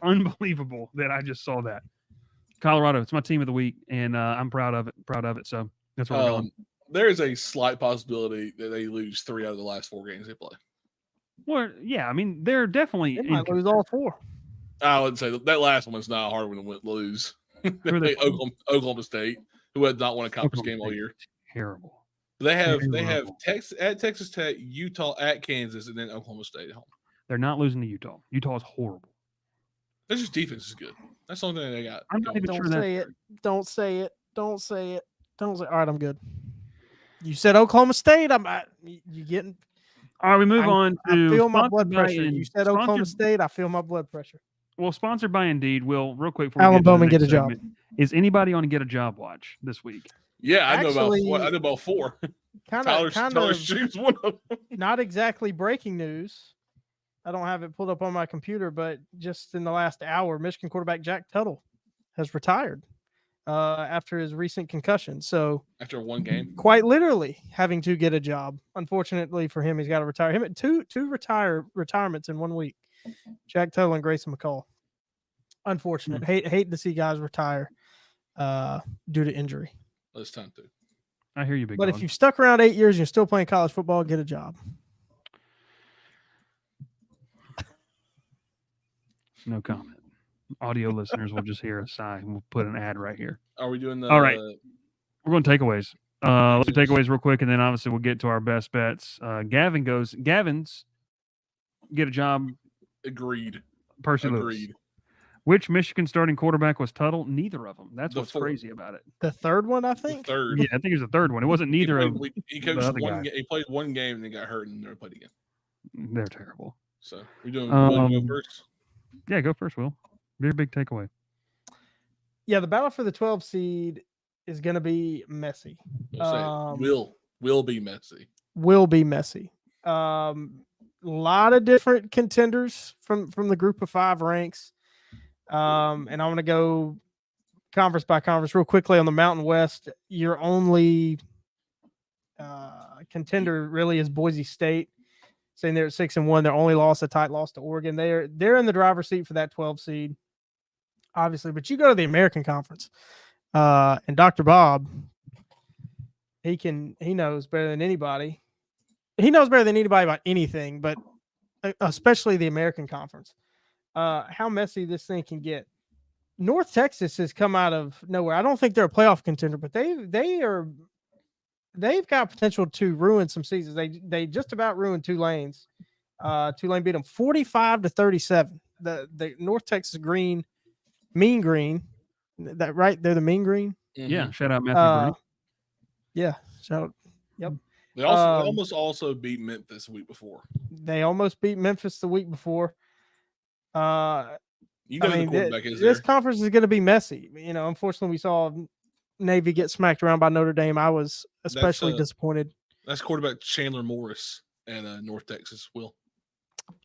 unbelievable that I just saw that. Colorado, it's my team of the week, and I'm proud of it. So that's where we're going. There is a slight possibility that they lose 3 out of the last 4 games they play. Well, yeah, I mean, they're definitely they might lose all 4. I wouldn't say that last one was not a hard one to lose. Oklahoma State. who had not won a conference Oklahoma game all State year. Terrible. They have Terrible. Texas Tech, Utah at Kansas, and then Oklahoma State at home. They're not losing to Utah. Utah is horrible. Their just defense is good. That's the only thing they got. I'm not even Don't sure say that. it. Don't say it. Don't say it. Don't say. All right, I'm good. You said Oklahoma State. You getting? All right, we move on I to feel my sponsored blood by pressure. You said Oklahoma sponsored- State. I feel my blood pressure. Well, sponsored by Indeed. Will, real quick before we Alan get to the Bowman next get a job. segment, is anybody on Get a Job Watch this week? Yeah, I know Actually, about 4. Kind Tyler of Stream's one of them. not exactly breaking news. I don't have it pulled up on my computer, but just in the last hour, Michigan quarterback Jack Tuttle has retired after his recent concussion. So After one game, quite literally having to get a job. Unfortunately for him, he's got to retire. Him at two retirements in 1 week. Jack Tuttle and Grayson McCall. Unfortunate. Hate to see guys retire due to injury. it's time to. I hear you, big But dog. if you've stuck around 8 years and you're still playing college football, get a job. No comment. Audio listeners will just hear a sigh, and we'll put an ad right here. Are we doing the? All right. We're going to takeaways. Let's do takeaways real quick, and then obviously we'll get to our best bets. Gavin's get a job. Agreed. Percy Lewis. Agreed. Which Michigan starting quarterback was Tuttle? Neither of them. That's The what's fourth. crazy about it. The third one, I The think. third. Yeah, I think it was the third one. It wasn't neither of He the coached other one. guy. He played one game and then got hurt and never played again. They're terrible. So we're doing one go first. Yeah, go first, Will. Your big takeaway. Yeah, the battle for the 12 seed is going to be messy. Will be messy. Will be messy. Lot of different contenders from the group of 5 ranks. And I want to go conference by conference real quickly. On the Mountain West, your only contender really is Boise State. Saying they're at 6-1. Their only loss, a tight loss to Oregon. They're in the driver's seat for that 12 seed, obviously. But you go to the American Conference, and Dr. Bob, he knows better than anybody. He knows better than anybody about anything, but especially the American Conference. How messy this thing can get. North Texas has come out of nowhere. I don't think they're a playoff contender, but they've got potential to ruin some seasons. They just about ruined Tulane's. Tulane beat them 45-37. The North Texas Green, Mean Green, that right? They're the Mean Green. Mm-hmm. Yeah, shout out Matthew Green. Yeah, shout. Yep. They almost also beat Memphis the week before. They almost beat Memphis the week before. You know the quarterback is this there. conference is going to be messy. You know, unfortunately, we saw Navy get smacked around by Notre Dame. I was especially disappointed. That's quarterback Chandler Morris and North Texas. Will.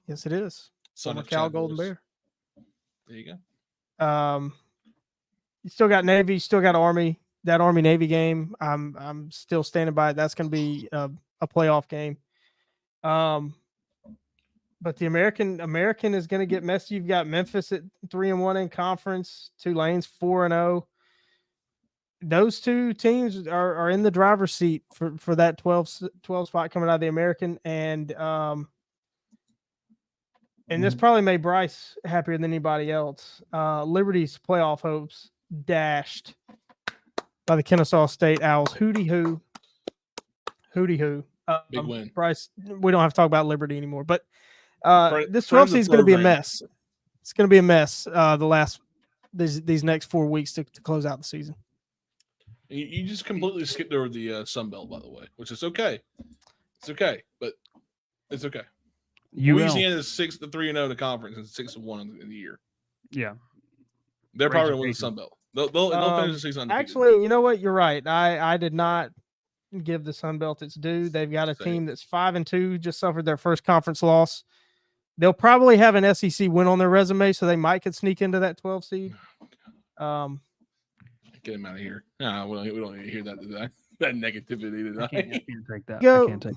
Yes, it is. Son of Cal Chad Golden Morris. Bear. There you go. You still got Navy. You still got Army. That Army Navy game. I'm still standing by it. That's going to be a playoff game. But the American is going to get messy. You've got Memphis at 3-1 in conference. Tulane's 4-0. Those two teams are in the driver's seat for that 12 spot coming out of the American. And this probably made Bryce happier than anybody else. Liberty's playoff hopes dashed by the Kennesaw State Owls. Hooty hoo. Big win. Bryce, we don't have to talk about Liberty anymore. But this 12 friends seed of is going to be a program. mess. It's going to be a mess these next 4 weeks to close out the season. You just completely skipped over the Sun Belt, by the way, which is okay. It's okay, but it's okay. Louisiana is 6-3-0 in the conference and 6-1 in the year. Yeah, they're probably going to win the Sun Belt. They'll finish the season undefeated. Actually, you know what? You're right. I did not give the Sun Belt its due. They've got a team that's 5-2, just suffered their first conference loss. They'll probably have an SEC win on their resume, so they might could sneak into that 12 seed. Get him out of here. No, we don't need to hear that negativity today. I can't take that. Go. I can't take.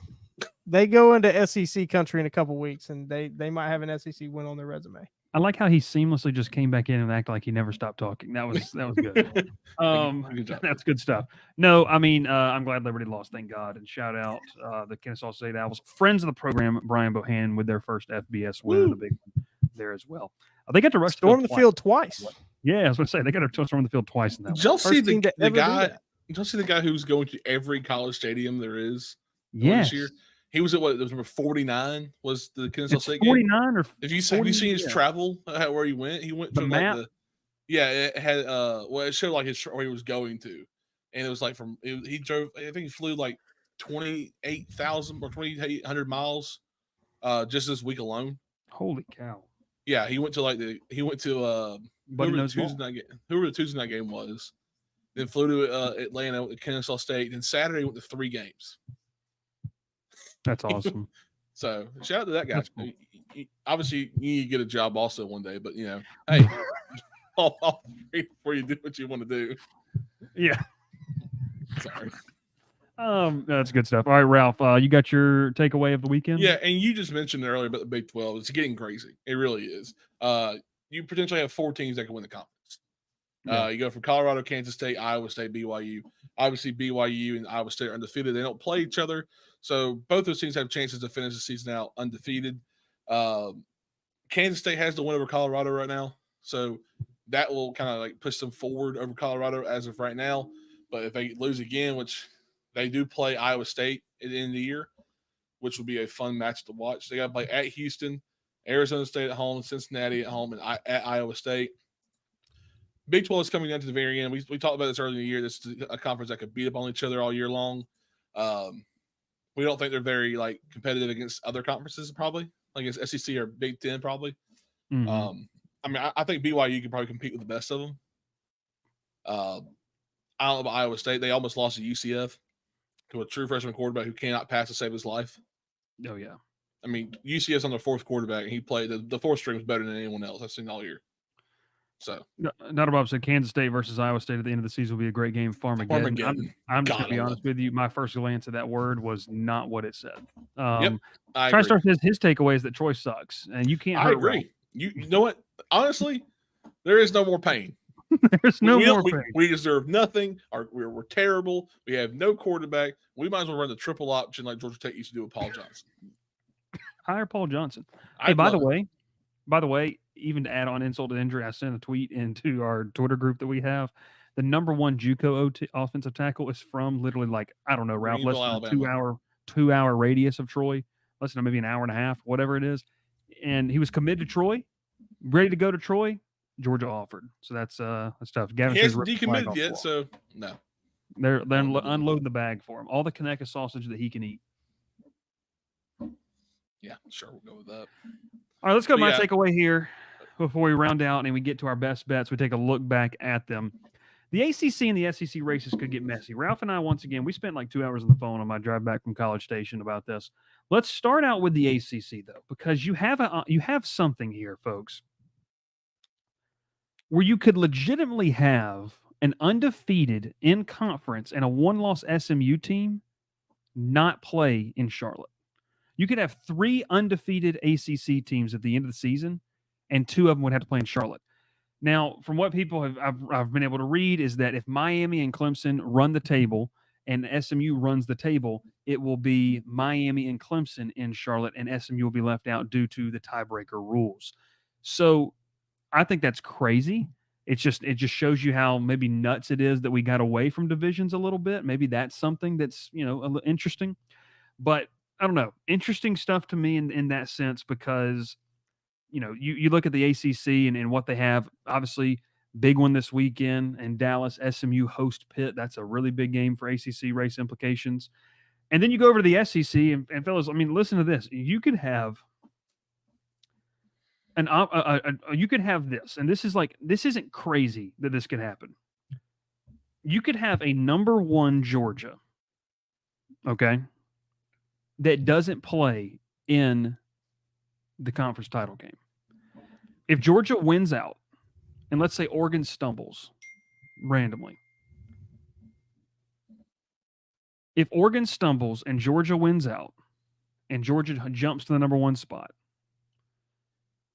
They go into SEC country in a couple weeks, and they might have an SEC win on their resume. I like how he seamlessly just came back in and acted like he never stopped talking. That was good. Good job. That's good stuff. No, I mean, I'm glad Liberty lost, thank God. And shout out the Kennesaw State Owls, friends of the program, Brian Bohan, with their first FBS win, the big one there as well. They got to rush Storm the field twice. Yeah, I was going to say they got to storm the field twice in that. Did y'all see the guy? Don't see the guy who's going to every college stadium there is Yes. this year? He was at what? It was number 49. Was the Kennesaw It's State game? 49 or Have you 40, seen his yeah. travel? Where he went? He went The from map? like it had well, it showed like where he was going to, and it was like he drove. I think he flew like 28,000 or 2,800 miles, just this week alone. Holy cow! Yeah, he went to Buddy knows whoever the Tuesday night game was. Then flew to Atlanta with Kennesaw State. Then Saturday went to 3 games. That's awesome. So shout out to that guy. Cool. Obviously, you need to get a job also one day, but hey, I'll wait before you do what you want to do. Yeah. Sorry. That's good stuff. All right, Ralph, you got your takeaway of the weekend? Yeah, and you just mentioned earlier about the Big 12. It's getting crazy. It really is. You potentially have 4 teams that can win the conference. Yeah. You go from Colorado, Kansas State, Iowa State, BYU. Obviously, BYU and Iowa State are undefeated. They don't play each other, so both those teams have chances to finish the season out undefeated. Kansas State has the win over Colorado right now, so that will kind of like push them forward over Colorado as of right now. But if they lose again, which they do play Iowa State at the end of the year, which will be a fun match to watch. They got to play at Houston, Arizona State at home, Cincinnati at home, and at Iowa State. Big 12 is coming down to the very end. We talked about this earlier in the year. This is a conference that could beat up on each other all year long. We don't think they're very like competitive against other conferences, probably like against SEC or Big 10, probably. Mm-hmm. I mean, I think BYU could probably compete with the best of them. I don't know about Iowa State. They almost lost to UCF, to a true freshman quarterback who cannot pass to save his life. Oh yeah. I mean, UCF's on their 4th quarterback, and he played the 4th string was better than anyone else I've seen all year. So, not about said Kansas State versus Iowa State at the end of the season will be a great game for Farmageddon. I'm just gonna be honest with you. My first glance at that word was not what it said. TriStar says his takeaway is that Troy sucks, and you can't. I agree. You know what? Honestly, there is no more pain. There's no more pain. We deserve nothing. We're terrible. We have no quarterback. We might as well run the triple option like Georgia Tech used to do with Paul Johnson. Hire Paul Johnson. Hey, by the way, even to add on insult to injury, I sent a tweet into our Twitter group that we have. The number 1 JUCO offensive tackle is from literally like, I don't know, Ralph, less than a 2-hour radius of Troy, less than maybe an hour and a half, whatever it is. And he was committed to Troy, ready to go to Troy. Georgia offered. So that's tough. Gavin he hasn't decommitted yet, so no. They're unloading the bag for him. All the Conecuh sausage that he can eat. Yeah, sure, we'll go with that. All right, let's go to my takeaway here before we round out and we get to our best bets. We take a look back at them. The ACC and the SEC races could get messy. Ralph and I, once again, we spent like 2 hours on the phone on my drive back from College Station about this. Let's start out with the ACC, though, because you have something here, folks, where you could legitimately have an undefeated in conference and a 1-loss SMU team not play in Charlotte. You could have 3 undefeated ACC teams at the end of the season, and 2 of them would have to play in Charlotte. Now, from what people I've been able to read is that if Miami and Clemson run the table and SMU runs the table, it will be Miami and Clemson in Charlotte, and SMU will be left out due to the tiebreaker rules. So I think that's crazy. It just shows you how maybe nuts it is that we got away from divisions a little bit. Maybe that's something that's, a little interesting. But I don't know. Interesting stuff to me in that sense because, you look at the ACC and what they have. Obviously, big one this weekend in Dallas. SMU host Pitt. That's a really big game for ACC race implications. And then you go over to the SEC and fellas, I mean, listen to this. You could have you could have this, and this isn't crazy that this could happen. You could have a number 1 Georgia, okay, that doesn't play in the conference title game. If Georgia wins out, and let's say Oregon stumbles randomly, if Oregon stumbles and Georgia wins out, and Georgia jumps to the number 1 spot,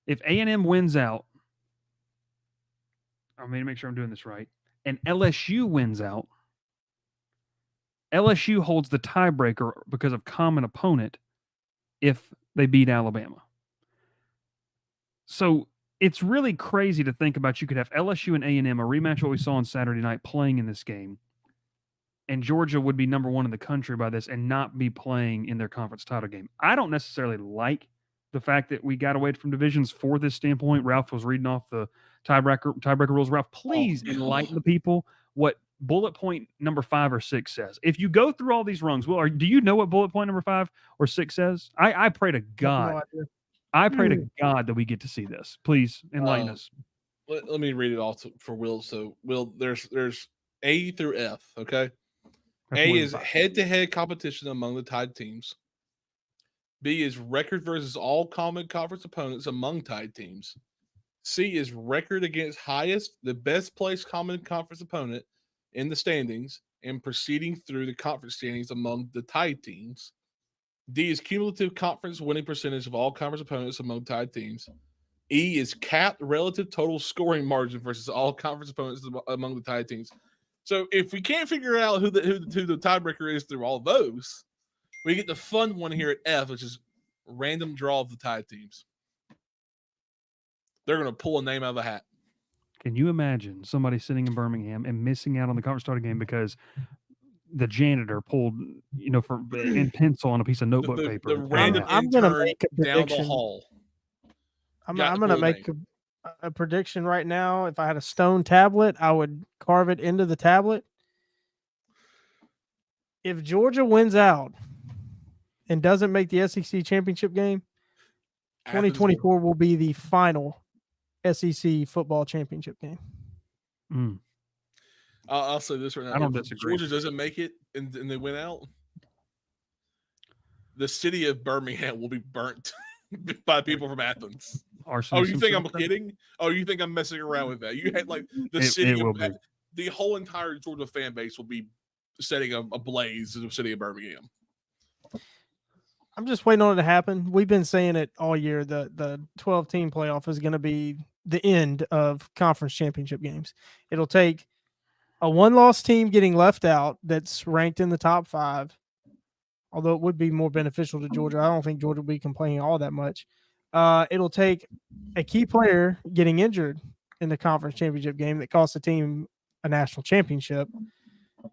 if A&M wins out, I mean, to make sure I'm doing this right, and LSU wins out, LSU holds the tiebreaker because of common opponent if they beat Alabama. So it's really crazy to think about. You could have LSU and A&M, a rematch of what we saw on Saturday night, playing in this game. and Georgia would be number 1 in the country by this and not be playing in their conference title game. I don't necessarily like the fact that we got away from divisions for this standpoint. Ralph was reading off the tiebreaker rules. Ralph, please enlighten the people what bullet point number 5 or 6 says. If you go through all these rungs, do you know what bullet point number 5 or 6 says? I pray to God. I pray to God that we get to see this. Please enlighten us. Let me read it all for Will. So, Will, there's A through F, okay? A is head-to-head competition among the tied teams. B is record versus all common conference opponents among tied teams. C is record against the best placed common conference opponent in the standings and proceeding through the conference standings among the tied teams. D is cumulative conference winning percentage of all conference opponents among tied teams. E is capped relative total scoring margin versus all conference opponents among the tied teams. So if we can't figure out who the tiebreaker is through all of those, we get the fun one here at F, which is random draw of the tied teams. They're going to pull a name out of the hat. Can you imagine somebody sitting in Birmingham and missing out on the conference title game because the janitor pulled, in pencil on a piece of notebook paper? The random I'm going to make a down the prediction. hall. I'm going to make a prediction right now. If I had a stone tablet, I would carve it into the tablet. If Georgia wins out and doesn't make the SEC championship game, 2024 will be the final SEC football championship game. I'll say this right now. I don't disagree. Georgia doesn't make it and they win out, the city of Birmingham will be burnt by people from Athens. You think I'm kidding? Oh, you think I'm messing around with that? You had the whole entire Georgia fan base will be setting a blaze in the city of Birmingham. I'm just waiting on it to happen. We've been saying it all year. The 12-team playoff is going to be the end of conference championship games. It'll take a one-loss team getting left out that's ranked in the top 5, although it would be more beneficial to Georgia. I don't think Georgia will be complaining all that much. It'll take a key player getting injured in the conference championship game that costs the team a national championship.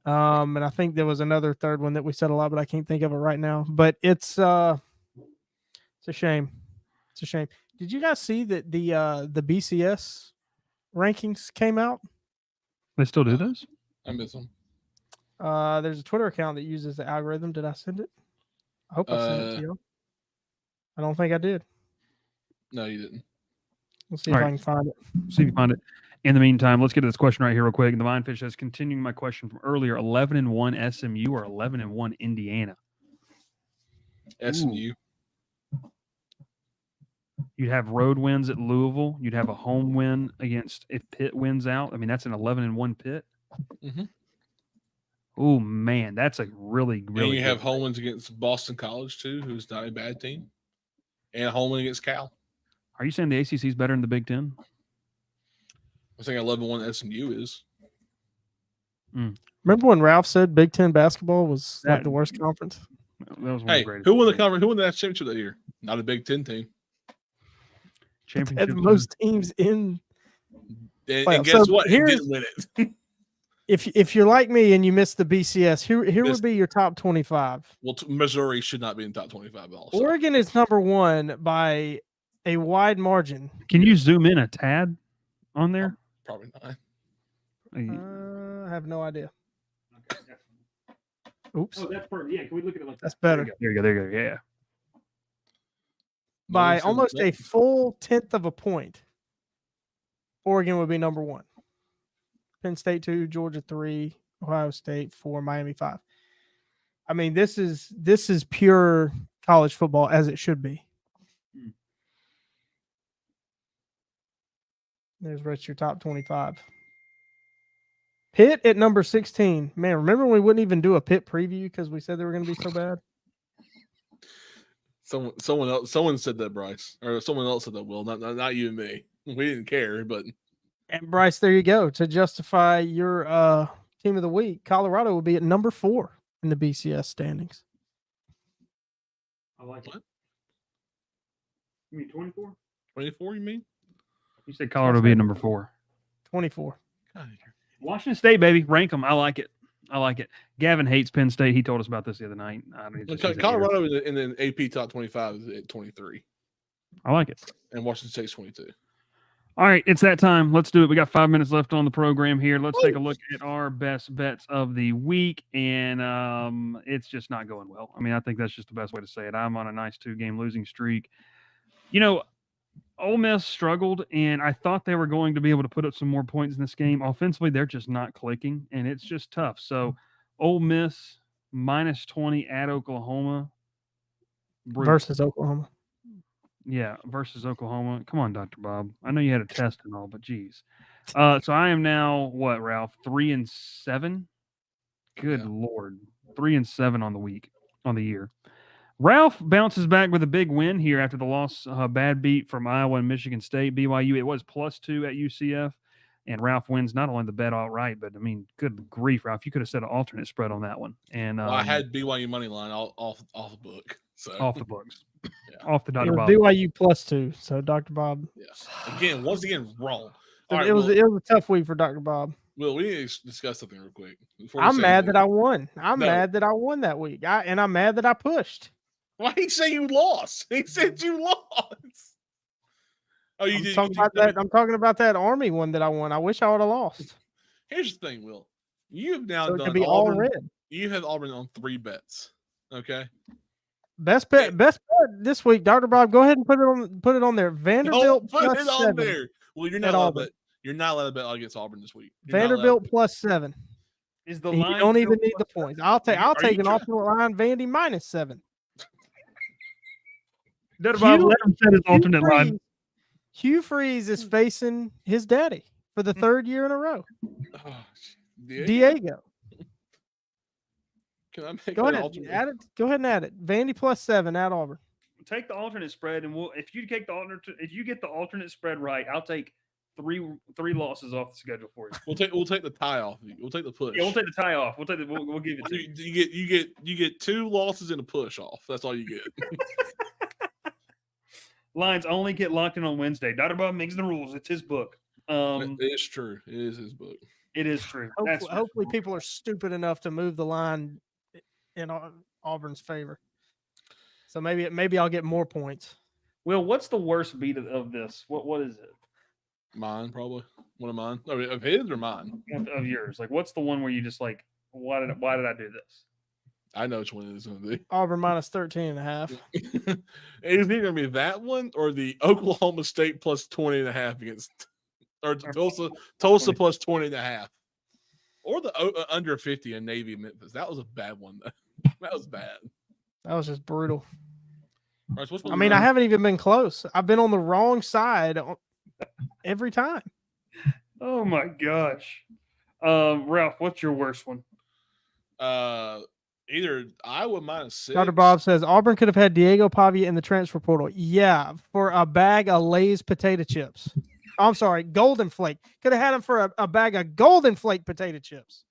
And I think there was another third one that we said a lot, but I can't think of it right now. But it's a shame. It's a shame. Did you guys see that the BCS rankings came out? They still do those? I miss them. There's a Twitter account that uses the algorithm. Did I send it? I hope I sent it to you. I don't think I did. No, you didn't. We'll see if I can find it. See if you find it. In the meantime, let's get to this question right here real quick. And the Vinefish says, continuing my question from earlier, 11-1 SMU or 11-1 Indiana? SMU. You'd have road wins at Louisville. You'd have a home win against if Pitt wins out. I mean, that's an 11-1 Pitt. Mm-hmm. Oh, man, that's a really, really and you have home wins against Boston College, too, who's not a bad team. And a home win against Cal. Are you saying the ACC is better than the Big Ten? I think 11-1 SMU is. Remember when Ralph said Big Ten basketball was like the worst conference? That was one hey, of the who won the conference? Who won that championship that year? Not a Big Ten team. Had the most teams in. And guess what? He didn't win it. If you're like me and you missed the BCS, here would be your top 25. Well, Missouri should not be in top 25 also. Oregon is number 1 by a wide margin. Can you zoom in a tad on there? Probably not. I have no idea. Oops. Oh, that's perfect. Yeah, can we look at it like that? That's better. There you go. Yeah. By almost a full 10th of a point, Oregon would be number 1. Penn State 2, Georgia 3, Ohio State 4, Miami 5. I mean, this is pure college football as it should be. There's Rich, your top 25. Pitt at number 16. Man, remember we wouldn't even do a Pitt preview because we said they were going to be so bad? Someone said that, Bryce, or someone else said that. Will, not you and me. We didn't care, but. And Bryce, there you go. To justify your team of the week, Colorado will be at number 4 in the BCS standings. I like it. You mean 24? 24, you mean? You said Colorado will be at number 4. 24. Washington State, baby. Rank them. I like it. I like it. Gavin hates Penn State. He told us about this the other night. Colorado in the AP top 25 is at 23. I like it. And Washington State's 22. All right, it's that time. Let's do it. We got 5 minutes left on the program here. Let's take a look at our best bets of the week, and it's just not going well. I mean, I think that's just the best way to say it. I'm on a nice 2-game losing streak. Ole Miss struggled, and I thought they were going to be able to put up some more points in this game. Offensively, they're just not clicking, and it's just tough. So, Ole Miss -20 at Oklahoma. Versus Oklahoma. Yeah, versus Oklahoma. Come on, Dr. Bob. I know you had a test and all, but geez. So I am now, what, Ralph? 3-7? Good Lord. 3-7 on the week, on the year. Ralph bounces back with a big win here after the loss, bad beat from Iowa and Michigan State. BYU, it was +2 at UCF. And Ralph wins not only the bet outright, but, I mean, good grief, Ralph. You could have set an alternate spread on that one. And I had BYU money line off the book. So. Off the books. Yeah. Off the Dr. Bob. BYU +2, so Dr. Bob. Yeah. Once again, wrong. It was a tough week for Dr. Bob. Well, we need to discuss something real quick. I'm mad that I won. I'm mad that I won that week. And I'm mad that I pushed. Why did he say you lost? He said you lost. Oh, you did. I'm talking about that Army one that I won. I wish I would have lost. Here's the thing, Will. You have now done be Auburn. All red. You have Auburn on 3 bets. Okay. Best bet this week, Dr. Bob. Go ahead and put it on there. Vanderbilt put it on 7. there. Well, you're not allowed to bet against Auburn this week. Vanderbilt +7. Is the line? You don't even need the points. I'll take an alternate line. Vandy -7. Dr. Bob, let him set his alternate line. Hugh Freeze is facing his daddy for the 3rd year in a row. Oh, Diego. Can I make Go an ahead, alternate? add it. Go ahead and add it. Vandy +7 at Auburn. Take the alternate spread, and if you get the alternate spread right, I'll take three losses off the schedule for you. We'll take the tie off. We'll take the push. Yeah, we'll take the tie off. We'll give it to you. You get 2 losses and a push off. That's all you get. Lines only get locked in on Wednesday. Dr. Bob makes the rules. It's his book. It's true. It is his book. It is true. Hopefully people are stupid enough to move the line in Auburn's favor. So maybe I'll get more points. Will, what's the worst beat of this? What is it? Mine, probably. One of mine. Of his or mine? Of yours. Like, what's the one where you just like, why did I do this? I know which one it is going to be. Auburn -13.5. Is it going to be that one or the Oklahoma State +20.5 against, or Tulsa +20.5, or the under 50 in Navy Memphis? That was a bad one though. That was bad. That was just brutal. Right, so I mean, I haven't even been close. I've been on the wrong side every time. Oh my gosh. Ralph, what's your worst one? Either Iowa -6. Dr. Bob says Auburn could have had Diego Pavia in the transfer portal. Yeah, for a bag of Lay's potato chips. I'm sorry, Golden Flake. Could have had him for a bag of Golden Flake potato chips.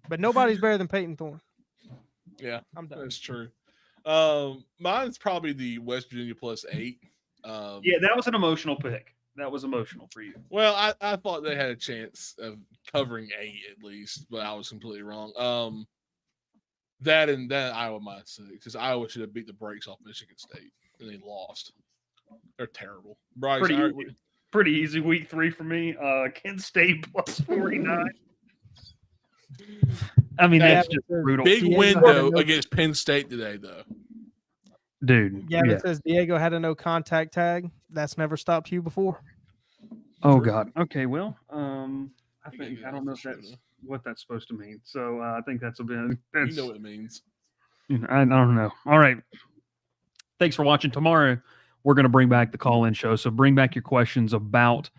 But nobody's better than Peyton Thorne. Yeah, I'm done. That's true. Mine's probably the West Virginia +8. Yeah, that was an emotional pick. That was emotional for you. Well, I thought they had a chance of covering 8 at least, but I was completely wrong. That Iowa -6, because Iowa should have beat the brakes off Michigan State, and they lost. They're terrible. Bryce, pretty easy week 3 for me. Kent State +49. I mean, that's just brutal. Big window against Penn State today, though. Dude. Yeah, it says Diego had a no contact tag. That's never stopped you before. Oh, God. Okay, well, I don't know if that's what that's supposed to mean. So I think that's a bit. You know what it means. I don't know. All right. Thanks for watching. Tomorrow, we're going to bring back the call-in show. So bring back your questions about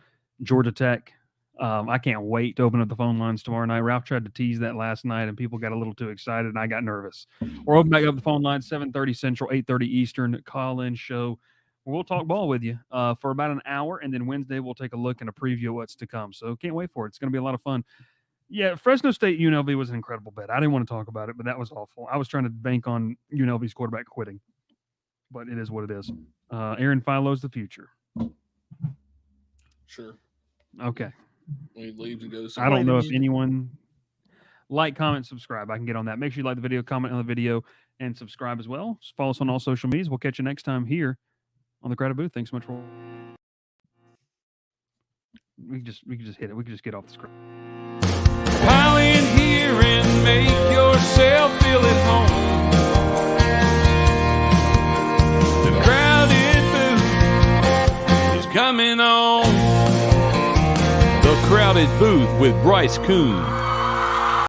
Georgia Tech. I can't wait to open up the phone lines tomorrow night. Ralph tried to tease that last night, and people got a little too excited, and I got nervous. We're opening back up the phone lines, 7:30 Central, 8:30 Eastern, call-in show. We'll talk ball with you for about an hour, and then Wednesday we'll take a look and a preview of what's to come. So can't wait for it. It's going to be a lot of fun. Yeah, Fresno State UNLV was an incredible bet. I didn't want to talk about it, but that was awful. I was trying to bank on UNLV's quarterback quitting, but it is what it is. Aaron Philo's the future. Sure. Okay. When he leaves and goes. I don't know if anyone Like, comment, subscribe. I can get on that. Make sure you like the video, comment on the video, and subscribe as well. Follow us on all social medias. We'll catch you next time here on the Crowded Booth. Thanks so much for. We can just hit it. We can just get off the script. Pile in here and make yourself feel at home. The Crowded Booth is coming on. The Crowded Booth with Bryce Coon.